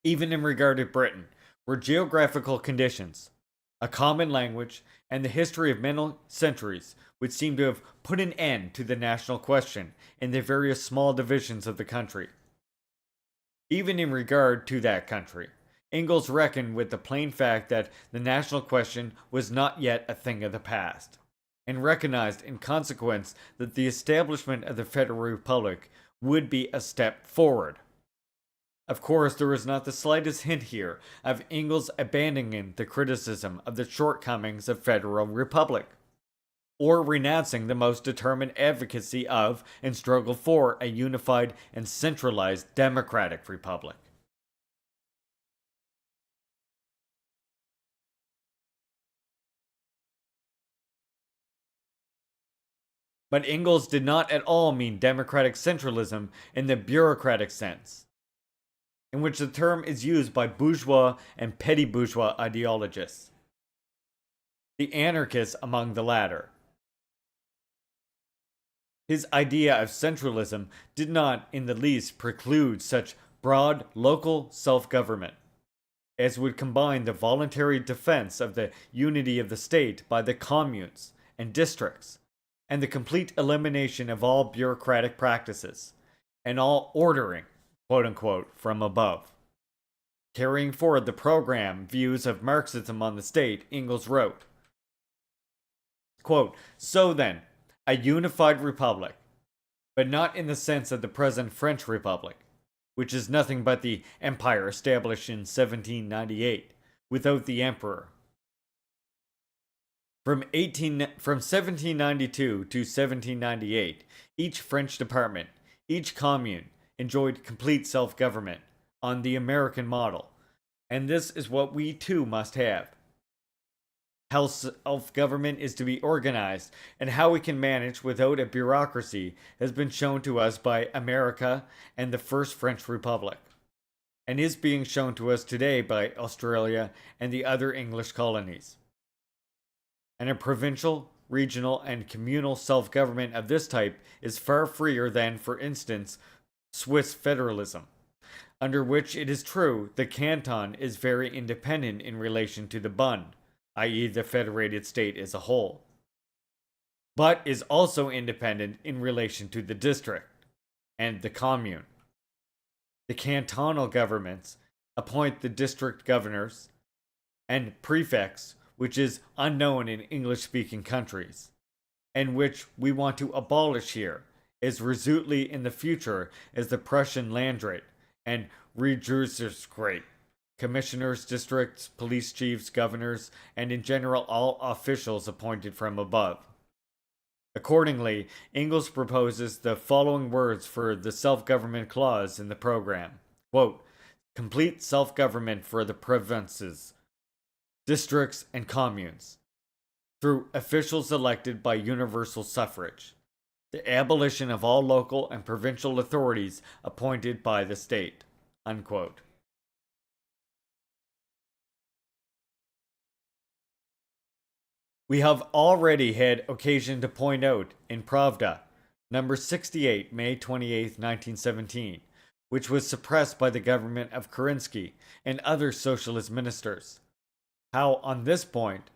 Speaker 1: Even in regard to Britain, where geographical conditions, a common language, and the history of many centuries would seem to have put an end to the national question in the various small divisions of the country. Even in regard to that country, Engels reckoned with the plain fact that the national question was not yet a thing of the past, and recognized in consequence that the establishment of the Federal Republic would be a step forward. Of course, there is not the slightest hint here of Engels abandoning the criticism of the shortcomings of Federal Republic, or renouncing the most determined advocacy of and struggle for a unified and centralized democratic republic. But Engels did not at all mean democratic centralism in the bureaucratic sense, in which the term is used by bourgeois and petty bourgeois ideologists, the anarchists among the latter. His idea of centralism did not in the least preclude such broad local self-government as would combine the voluntary defense of the unity of the state by the communes and districts, and the complete elimination of all bureaucratic practices, and all ordering, quote unquote, from above. Carrying forward the program views of Marxism on the state, Engels wrote, quote, "So then, a unified republic, but not in the sense of the present French Republic, which is nothing but the empire established in 1798, without the emperor. From 1792 to 1798, each French department, each commune, enjoyed complete self-government on the American model, and this is what we too must have. How self-government is to be organized and how we can manage without a bureaucracy has been shown to us by America and the First French Republic, and is being shown to us today by Australia and the other English colonies. And a provincial, regional, and communal self-government of this type is far freer than, for instance, Swiss federalism, under which it is true the canton is very independent in relation to the Bund, i.e. the federated state as a whole, but is also independent in relation to the district and the commune. The cantonal governments appoint the district governors and prefects, which is unknown in English-speaking countries, and which we want to abolish here as resolutely in the future as the Prussian Landrat and Regierungsrat. Commissioners, districts, police chiefs, governors, and in general all officials appointed from above. Accordingly, Engels proposes the following words for the self-government clause in the program. Quote, complete self-government for the provinces, districts, and communes, through officials elected by universal suffrage. The abolition of all local and provincial authorities appointed by the state. Unquote. We have already had occasion to point out in Pravda, number 68, May 28, 1917, which was suppressed by the government of Kerensky and other socialist ministers, how on this point,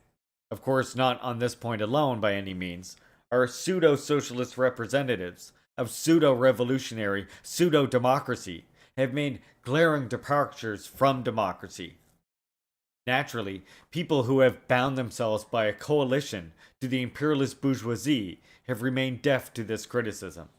Speaker 1: of course not on this point alone by any means, our pseudo-socialist representatives of pseudo-revolutionary pseudo-democracy have made glaring departures from democracy. Naturally, people who have bound themselves by a coalition to the imperialist bourgeoisie have remained deaf to this criticism.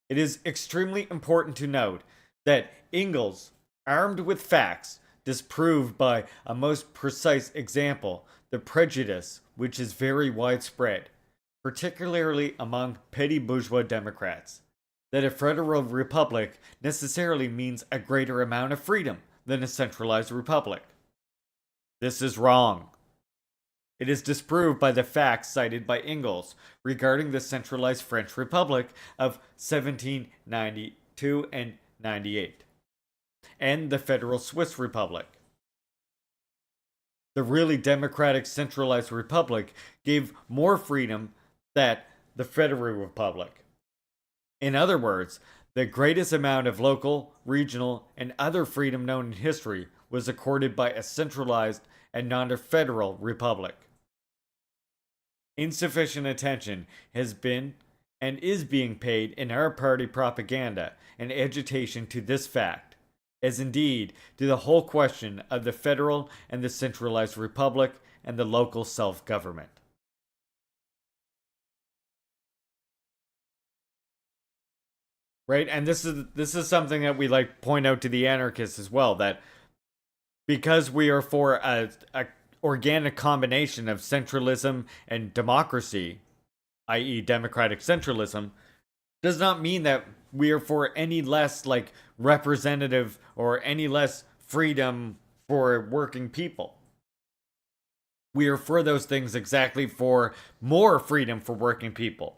Speaker 1: It is extremely important to note that Engels, armed with facts, disproved by a most precise example the prejudice which is very widespread, particularly among petty bourgeois Democrats, that a federal republic necessarily means a greater amount of freedom than a centralized republic. This is wrong. It is disproved by the facts cited by Engels regarding the centralized French Republic of 1792 and 98, and the federal Swiss Republic. The really democratic centralized republic gave more freedom than the federal republic. In other words, the greatest amount of local, regional, and other freedom known in history was accorded by a centralized and not a federal republic. Insufficient attention has been and is being paid in our party propaganda and agitation to this fact, as indeed to the whole question of the federal and the centralized republic and the local self-government. Right, and this is something that we like point out to the anarchists as well, that because we are for a organic combination of centralism and democracy, i.e. democratic centralism, does not mean that we are for any less like representative or any less freedom for working people. We are for those things exactly for more freedom for working people.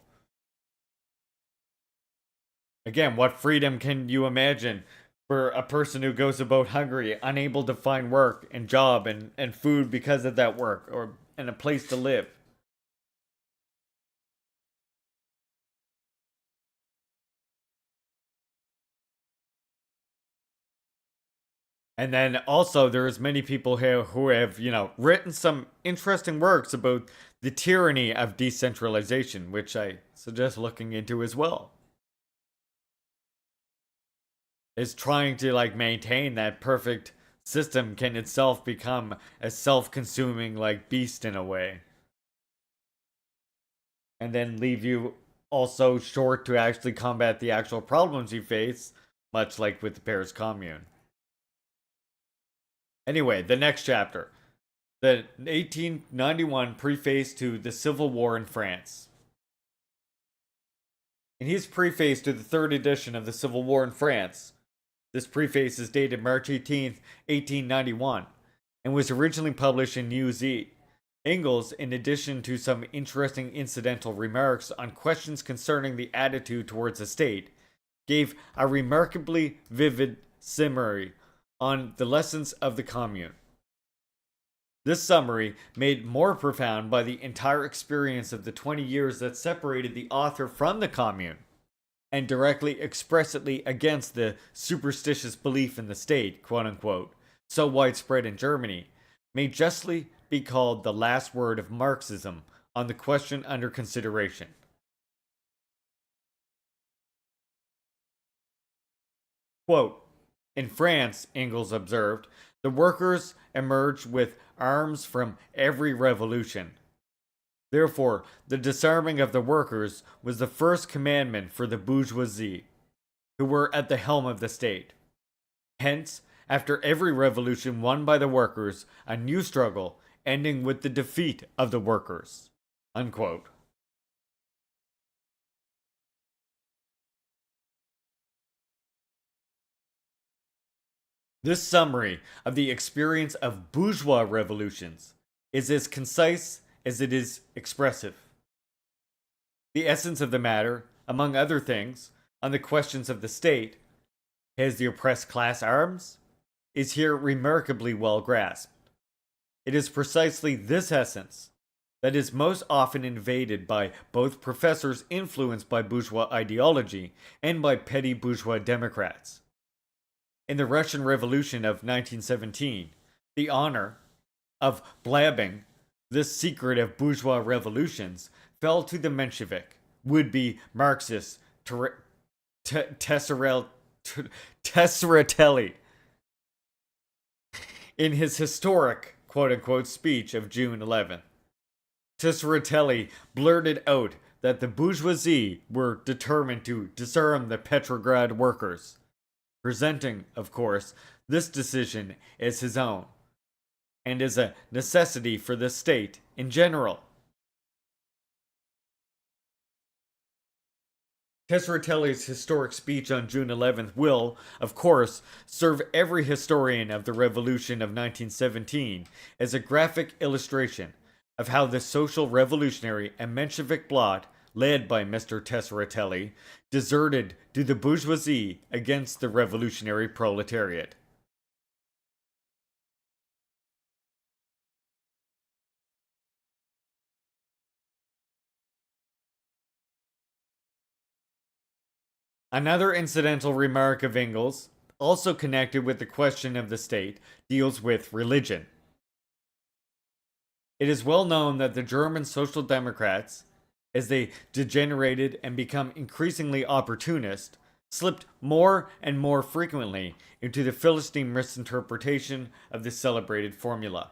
Speaker 1: Again, what freedom can you imagine for a person who goes about hungry, unable to find work and job and food because of that work or and a place to live? And then also there's many people here who have, written some interesting works about the tyranny of decentralization, which I suggest looking into as well. Is trying to maintain that perfect system can itself become a self-consuming beast in a way, and then leave you also short to actually combat the actual problems you face, much like with the Paris Commune. Anyway, the next chapter, the 1891 preface to the Civil War in France. In his preface to the third edition of the Civil War in France, this preface is dated March 18th, 1891, and was originally published in Newsy. Engels, in addition to some interesting incidental remarks on questions concerning the attitude towards the state, gave a remarkably vivid summary on the lessons of the Commune. This summary, made more profound by the entire experience of the 20 years that separated the author from the Commune, and directly expressly against the superstitious belief in the state, quote unquote, so widespread in Germany, may justly be called the last word of Marxism on the question under consideration. Quote, in France, Engels observed, the workers emerged with arms from every revolution. Therefore, the disarming of the workers was the first commandment for the bourgeoisie, who were at the helm of the state. Hence, after every revolution won by the workers, a new struggle, ending with the defeat of the workers. Unquote. This summary of the experience of bourgeois revolutions is as concise as it is expressive. The essence of the matter, among other things, on the questions of the state, has the oppressed class arms, is here remarkably well grasped. It is precisely this essence that is most often invaded by both professors influenced by bourgeois ideology and by petty bourgeois democrats. In the Russian Revolution of 1917, the honor of blabbing this secret of bourgeois revolutions fell to the Menshevik, would-be Marxist Tesseratelli in his historic quote-unquote speech of June 11th. Tesseratelli blurted out that the bourgeoisie were determined to disarm the Petrograd workers, presenting, of course, this decision as his own, and as a necessity for the state in general. Tesseratelli's historic speech on June 11th will, of course, serve every historian of the Revolution of 1917 as a graphic illustration of how the social revolutionary and Menshevik blot, led by Mr. Tesseratelli, deserted to the bourgeoisie against the revolutionary proletariat. Another incidental remark of Engels, also connected with the question of the state, deals with religion. It is well known that the German Social Democrats, as they degenerated and become increasingly opportunist, slipped more and more frequently into the Philistine misinterpretation of the celebrated formula.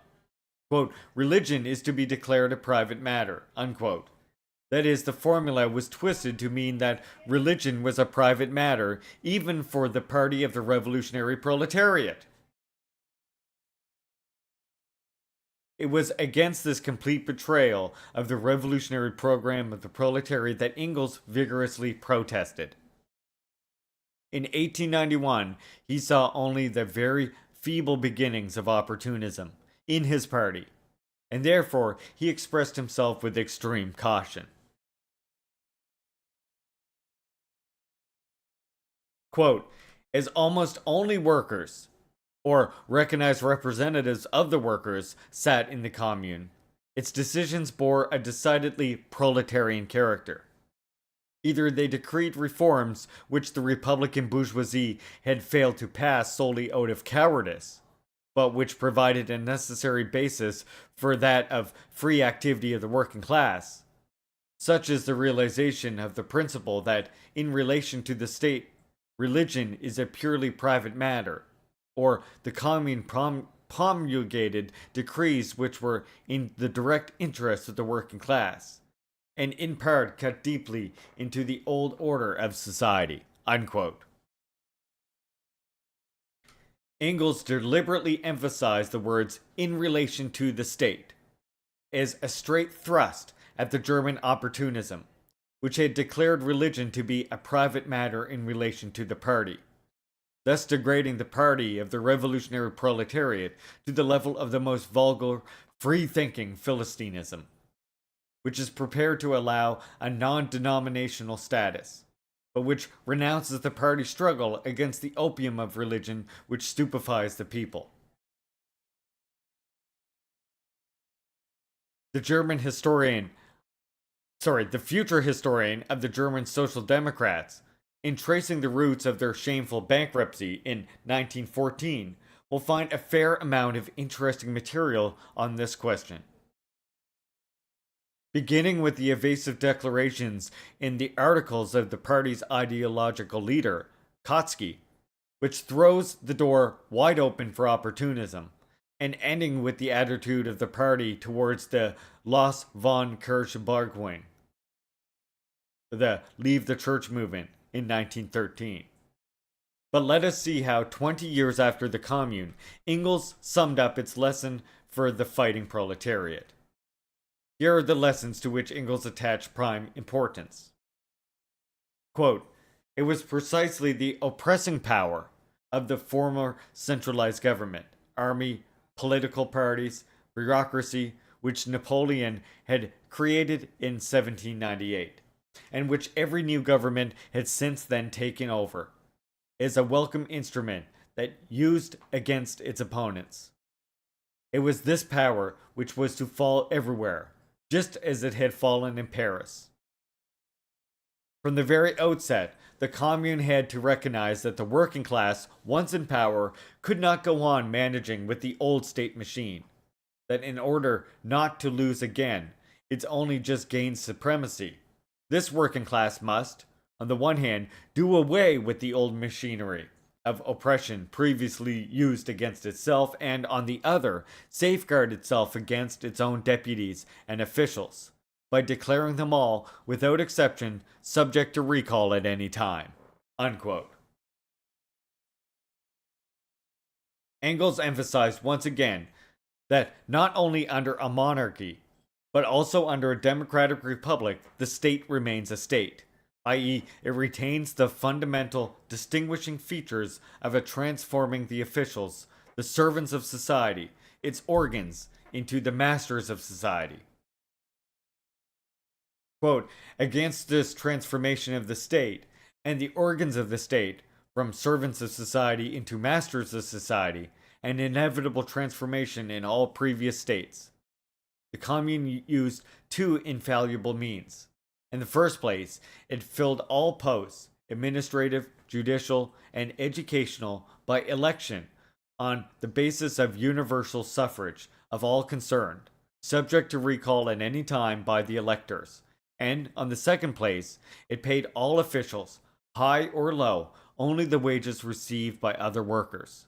Speaker 1: Quote, religion is to be declared a private matter, unquote. That is, the formula was twisted to mean that religion was a private matter, even for the party of the revolutionary proletariat. It was against this complete betrayal of the revolutionary program of the proletariat that Engels vigorously protested. In 1891, he saw only the very feeble beginnings of opportunism in his party. and therefore he expressed himself with extreme caution. Quote, as almost only workers, or recognized representatives of the workers, sat in the commune, its decisions bore a decidedly proletarian character. Either they decreed reforms which the Republican bourgeoisie had failed to pass solely out of cowardice, but which provided a necessary basis for that of free activity of the working class. Such is the realization of the principle that, in relation to the state, religion is a purely private matter, or the commune promulgated decrees which were in the direct interest of the working class, and in part cut deeply into the old order of society. Unquote. Engels deliberately emphasized the words in relation to the state as a straight thrust at the German opportunism, which had declared religion to be a private matter in relation to the party, thus degrading the party of the revolutionary proletariat to the level of the most vulgar, free-thinking Philistinism, which is prepared to allow a non-denominational status, but which renounces the party struggle against the opium of religion which stupefies the people. The future historian of the German Social Democrats, in tracing the roots of their shameful bankruptcy in 1914, will find a fair amount of interesting material on this question. Beginning with the evasive declarations in the articles of the party's ideological leader, Kautsky, which throws the door wide open for opportunism, and ending with the attitude of the party towards the Los von Kirchenbargwing, the Leave the Church movement in 1913. But let us see how 20 years after the Commune, Engels summed up its lesson for the fighting proletariat. Here are the lessons to which Engels attached prime importance. Quote, it was precisely the oppressing power of the former centralized government, army, political parties, bureaucracy, which Napoleon had created in 1798, and which every new government had since then taken over, as a welcome instrument that used against its opponents. It was this power which was to fall everywhere, just as it had fallen in Paris. From the very outset, the Commune had to recognize that the working class, once in power, could not go on managing with the old state machine, that in order not to lose again, it's only just gained supremacy. This working class must, on the one hand, do away with the old machinery of oppression previously used against itself, and on the other, safeguard itself against its own deputies and officials by declaring them all, without exception, subject to recall at any time. Unquote. Engels emphasized once again that not only under a monarchy, but also under a democratic republic, the state remains a state, i.e., it retains the fundamental distinguishing features of a transforming the officials, the servants of society, its organs, into the masters of society. Quote, against this transformation of the state and the organs of the state from servants of society into masters of society, an inevitable transformation in all previous states, the Commune used two infallible means. In the first place, it filled all posts, administrative, judicial, and educational, by election on the basis of universal suffrage of all concerned, subject to recall at any time by the electors. And, on the second place, it paid all officials, high or low, only the wages received by other workers.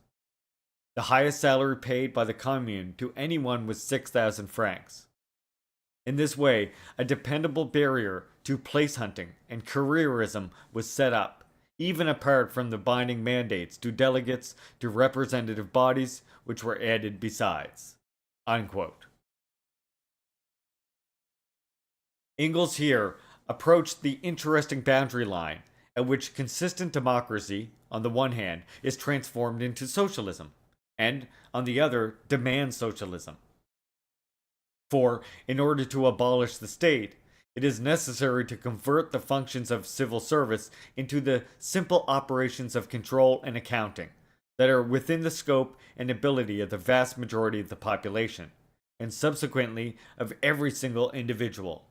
Speaker 1: The highest salary paid by the Commune to anyone was 6,000 francs. In this way, a dependable barrier to place hunting and careerism was set up, even apart from the binding mandates to delegates to representative bodies, which were added besides. Unquote. Engels here approached the interesting boundary line at which consistent democracy, on the one hand, is transformed into socialism, and, on the other, demands socialism. For, in order to abolish the state, it is necessary to convert the functions of civil service into the simple operations of control and accounting that are within the scope and ability of the vast majority of the population, and subsequently of every single individual.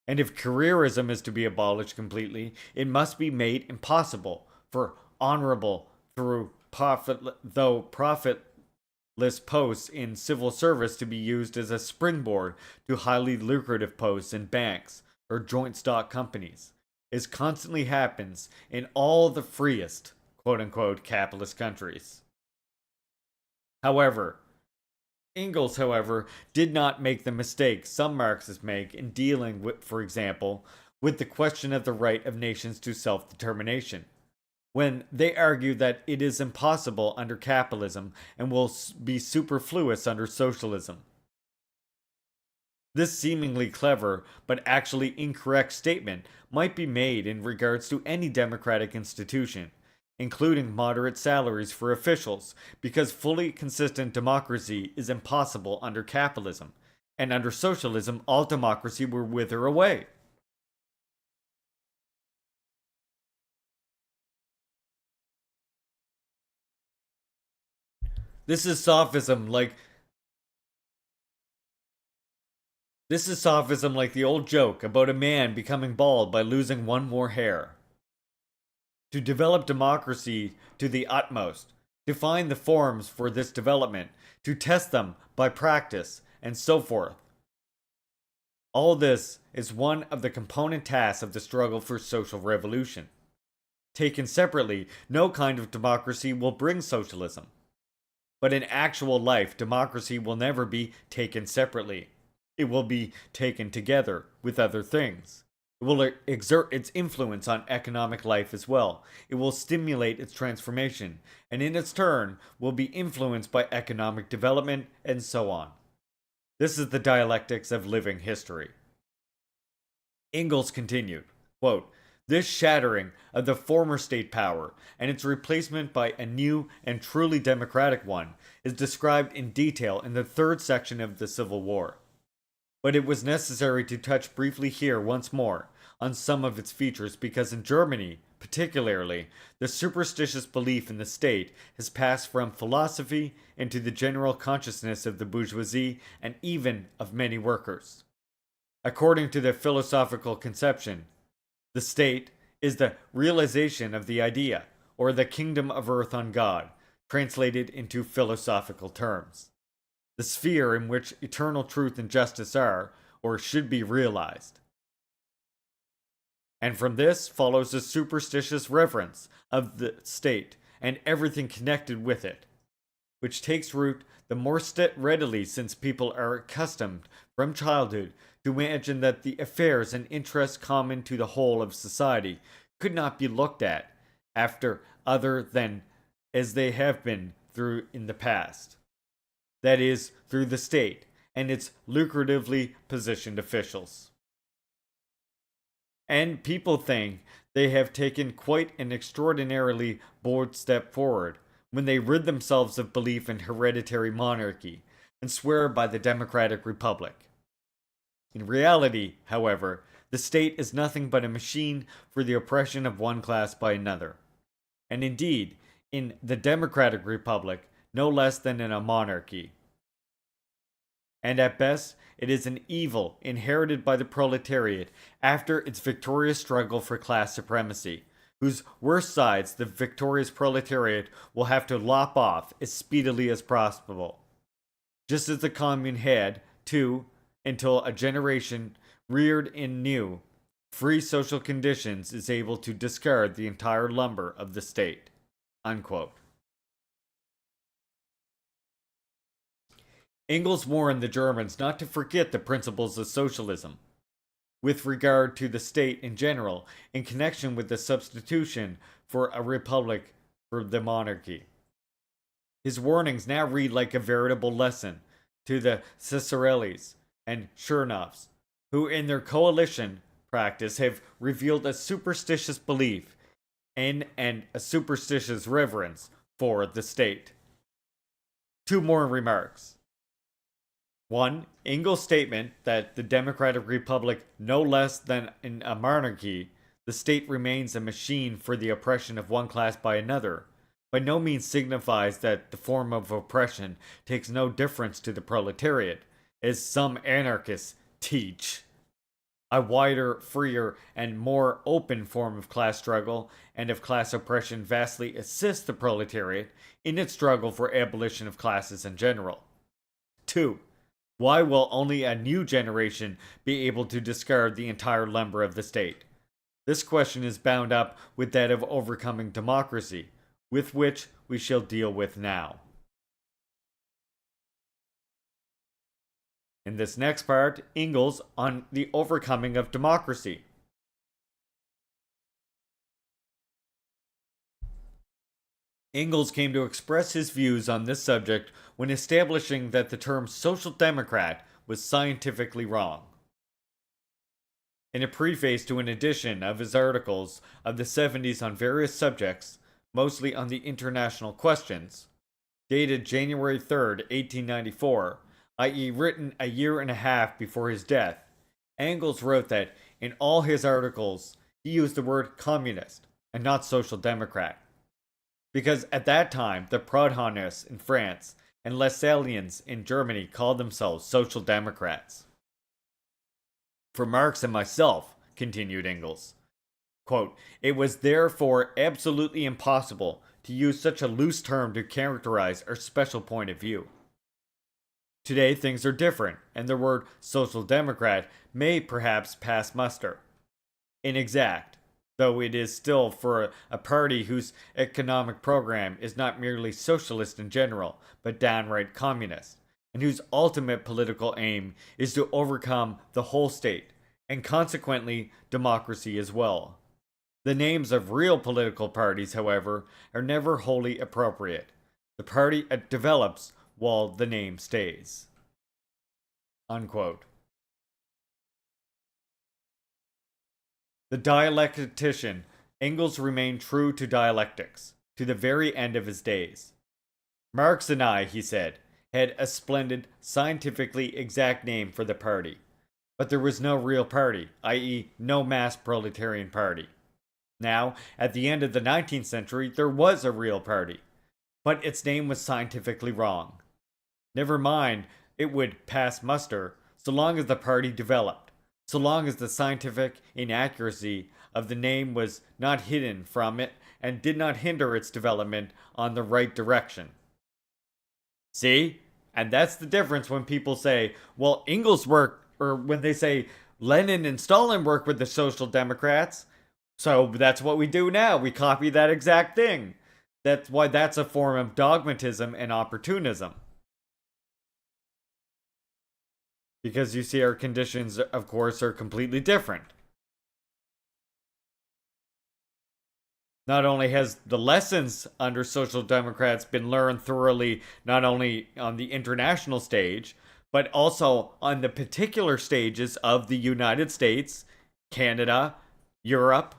Speaker 1: And if careerism is to be abolished completely, it must be made impossible for honorable, though profitless posts in civil service to be used as a springboard to highly lucrative posts in banks or joint stock companies, as constantly happens in all the freest, quote-unquote, capitalist countries. However, Engels, did not make the mistake some Marxists make in dealing with, for example, with the question of the right of nations to self-determination, when they argue that it is impossible under capitalism and will be superfluous under socialism. This seemingly clever, but actually incorrect statement might be made in regards to any democratic institution, including moderate salaries for officials, because fully consistent democracy is impossible under capitalism, and under socialism all democracy will wither away. This is sophism like the old joke about a man becoming bald by losing one more hair. To develop democracy to the utmost, to find the forms for this development, to test them by practice, and so forth. All this is one of the component tasks of the struggle for social revolution. Taken separately, no kind of democracy will bring socialism. But in actual life, democracy will never be taken separately. It will be taken together with other things. It will exert its influence on economic life as well. It will stimulate its transformation, and in its turn will be influenced by economic development, and so on. This is the dialectics of living history. Engels continued, quote, "This shattering of the former state power and its replacement by a new and truly democratic one is described in detail in the third section of the Civil War. But it was necessary to touch briefly here once more on some of its features because in Germany, particularly, the superstitious belief in the state has passed from philosophy into the general consciousness of the bourgeoisie and even of many workers. According to the philosophical conception, the state is the realization of the idea, or the kingdom of earth on God, translated into philosophical terms. The sphere in which eternal truth and justice are, or should be realized. And from this follows a superstitious reverence of the state and everything connected with it, which takes root the more readily since people are accustomed from childhood to imagine that the affairs and interests common to the whole of society could not be looked at after other than as they have been through in the past. That is, through the state and its lucratively positioned officials. And people think they have taken quite an extraordinarily bold step forward when they rid themselves of belief in hereditary monarchy and swear by the democratic republic. In reality, however, the state is nothing but a machine for the oppression of one class by another. And indeed, in the democratic republic, no less than in a monarchy. And at best, it is an evil inherited by the proletariat after its victorious struggle for class supremacy, whose worst sides the victorious proletariat will have to lop off as speedily as possible. Just as the commune had, too, until a generation reared in new, free social conditions is able to discard the entire lumber of the state." Unquote. Engels warned the Germans not to forget the principles of socialism with regard to the state in general in connection with the substitution for a republic for the monarchy. His warnings now read like a veritable lesson to the Cicerellis and Chernoffs, who in their coalition practice have revealed a superstitious belief in and a superstitious reverence for the state. Two more remarks. 1. Engels' statement that the democratic republic, no less than in a monarchy, the state remains a machine for the oppression of one class by another, by no means signifies that the form of oppression takes no difference to the proletariat, as some anarchists teach. A wider, freer, and more open form of class struggle and of class oppression vastly assists the proletariat in its struggle for abolition of classes in general. 2. Why will only a new generation be able to discard the entire lumber of the state? This question is bound up with that of overcoming democracy, with which we shall deal with now. In this next part, Engels on the overcoming of democracy. Engels came to express his views on this subject when establishing that the term social democrat was scientifically wrong. In a preface to an edition of his articles of the 70s on various subjects, mostly on the international questions, dated January 3rd, 1894, i.e., written a year and a half before his death, Engels wrote that in all his articles he used the word communist and not social democrat. Because at that time the Proudhonists in France and Lassalleans in Germany called themselves social democrats. For Marx and myself, continued Engels, quote, it was therefore absolutely impossible to use such a loose term to characterize our special point of view. Today things are different, and the word social democrat may perhaps pass muster. Inexact, though it is still for a party whose economic program is not merely socialist in general, but downright communist, and whose ultimate political aim is to overcome the whole state, and consequently democracy as well. The names of real political parties, however, are never wholly appropriate. The party develops while the name stays. Unquote. The dialectician, Engels remained true to dialectics, to the very end of his days. Marx and I, he said, had a splendid, scientifically exact name for the party, but there was no real party, i.e., no mass proletarian party. Now, at the end of the 19th century, there was a real party, but its name was scientifically wrong. Never mind, it would pass muster so long as the party developed, so long as the scientific inaccuracy of the name was not hidden from it and did not hinder its development on the right direction. See? And that's the difference when people say, well, Engels worked, or when they say Lenin and Stalin worked with the Social Democrats, so that's what we do now. We copy that exact thing. That's why that's a form of dogmatism and opportunism. Because you see, our conditions, of course, are completely different. Not only has the lessons under Social Democrats been learned thoroughly, not only on the international stage, but also on the particular stages of the United States, Canada, Europe.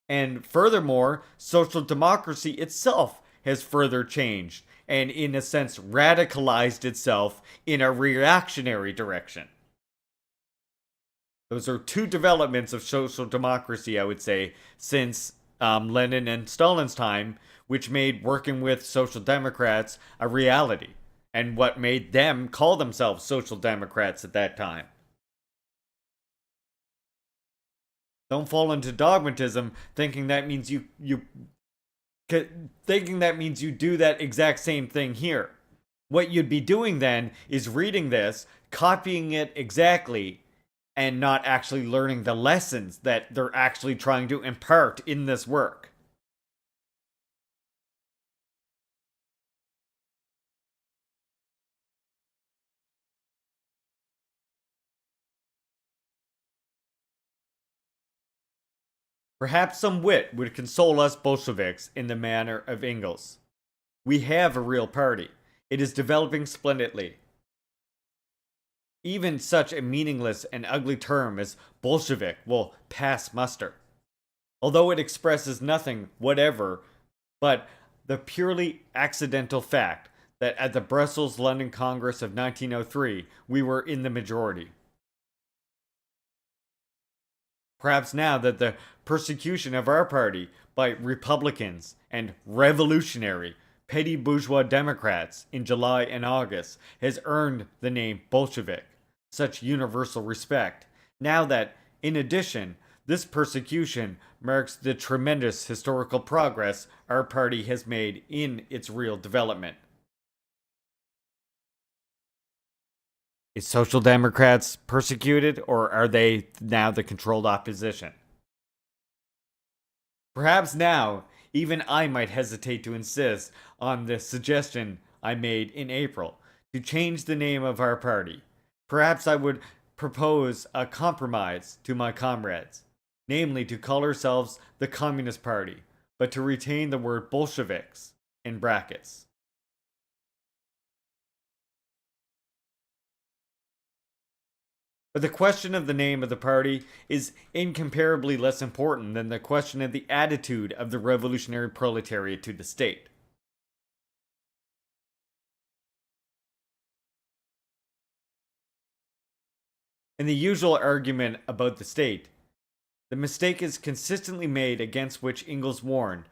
Speaker 1: And furthermore, social democracy itself has further changed and, in a sense, radicalized itself in a reactionary direction. Those are two developments of social democracy, I would say, since Lenin and Stalin's time, which made working with social democrats a reality, and what made them call themselves social democrats at that time. Don't fall into dogmatism thinking that means you do that exact same thing here. What you'd be doing then is reading this, copying it exactly, and not actually learning the lessons that they're actually trying to impart in this work. Perhaps some wit would console us Bolsheviks in the manner of Engels. We have a real party. It is developing splendidly. Even such a meaningless and ugly term as Bolshevik will pass muster, although it expresses nothing whatever but the purely accidental fact that at the Brussels-London Congress of 1903, we were in the majority. Perhaps now that the persecution of our party by Republicans and revolutionary petty bourgeois Democrats in July and August has earned the name Bolshevik such universal respect, now that, in addition, this persecution marks the tremendous historical progress our party has made in its real development. Is Social Democrats persecuted, or are they now the controlled opposition? Perhaps now, even I might hesitate to insist on the suggestion I made in April to change the name of our party. Perhaps I would propose a compromise to my comrades, namely to call ourselves the Communist Party, but to retain the word Bolsheviks in brackets. But the question of the name of the party is incomparably less important than the question of the attitude of the revolutionary proletariat to the state. In the usual argument about the state, the mistake is consistently made against which Engels warned,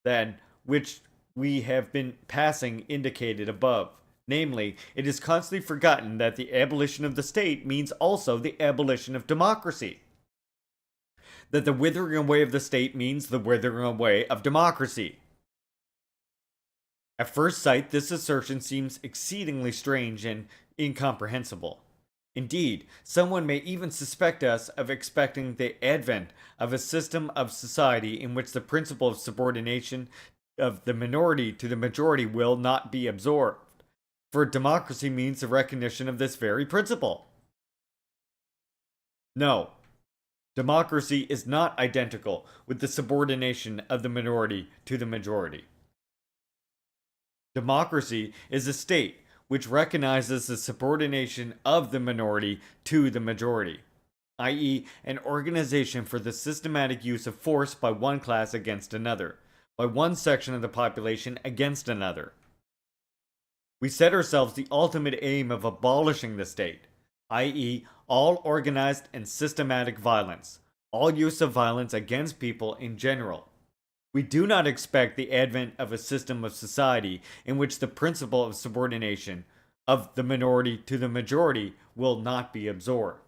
Speaker 1: that which we have been passing indicated above. Namely, it is constantly forgotten that the abolition of the state means also the abolition of democracy. That the withering away of the state means the withering away of democracy. At first sight, this assertion seems exceedingly strange and incomprehensible. Indeed, someone may even suspect us of expecting the advent of a system of society in which the principle of subordination of the minority to the majority will not be absorbed. For democracy means the recognition of this very principle. No, democracy is not identical with the subordination of the minority to the majority. Democracy is a state which recognizes the subordination of the minority to the majority, i.e., an organization for the systematic use of force by one class against another, by one section of the population against another. We set ourselves the ultimate aim of abolishing the state, i.e., all organized and systematic violence, all use of violence against people in general. We do not expect the advent of a system of society in which the principle of subordination of the minority to the majority will not be absorbed.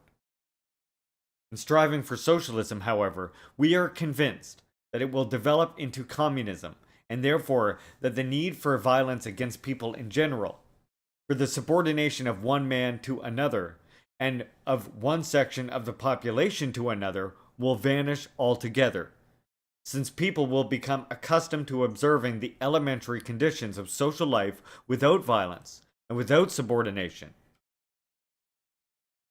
Speaker 1: In striving for socialism, however, we are convinced that it will develop into communism, and therefore that the need for violence against people in general, for the subordination of one man to another, and of one section of the population to another, will vanish altogether, since people will become accustomed to observing the elementary conditions of social life without violence and without subordination.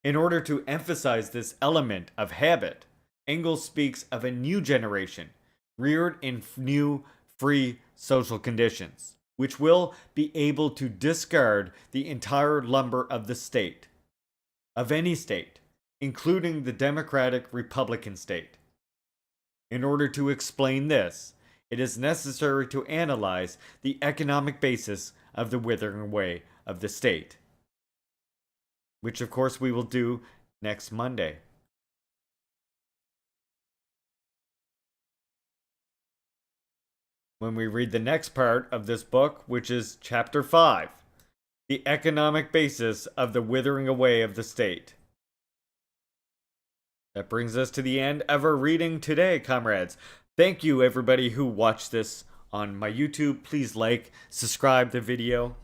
Speaker 1: In order to emphasize this element of habit, Engels speaks of a new generation, reared in new, free social conditions, which will be able to discard the entire lumber of the state, of any state, including the democratic republican state. In order to explain this, it is necessary to analyze the economic basis of the withering away of the state, which of course we will do next Monday. When we read the next part of this book, which is chapter 5, the economic basis of the withering away of the state. That brings us to the end of our reading today, comrades. Thank you, everybody who watched this on my YouTube. Please like, subscribe the video,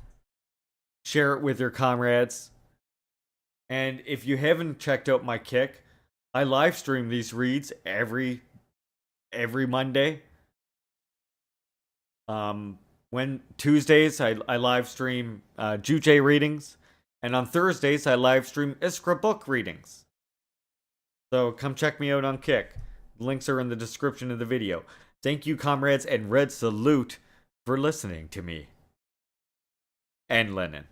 Speaker 1: share it with your comrades. And if you haven't checked out my Kick, I live stream these reads every Monday. When Tuesdays I live stream Juche readings, and on Thursdays I live stream Iskra book readings. So come check me out on Kick. Links are in the description of the video. Thank you, comrades, and red salute for listening to me. And Lenin.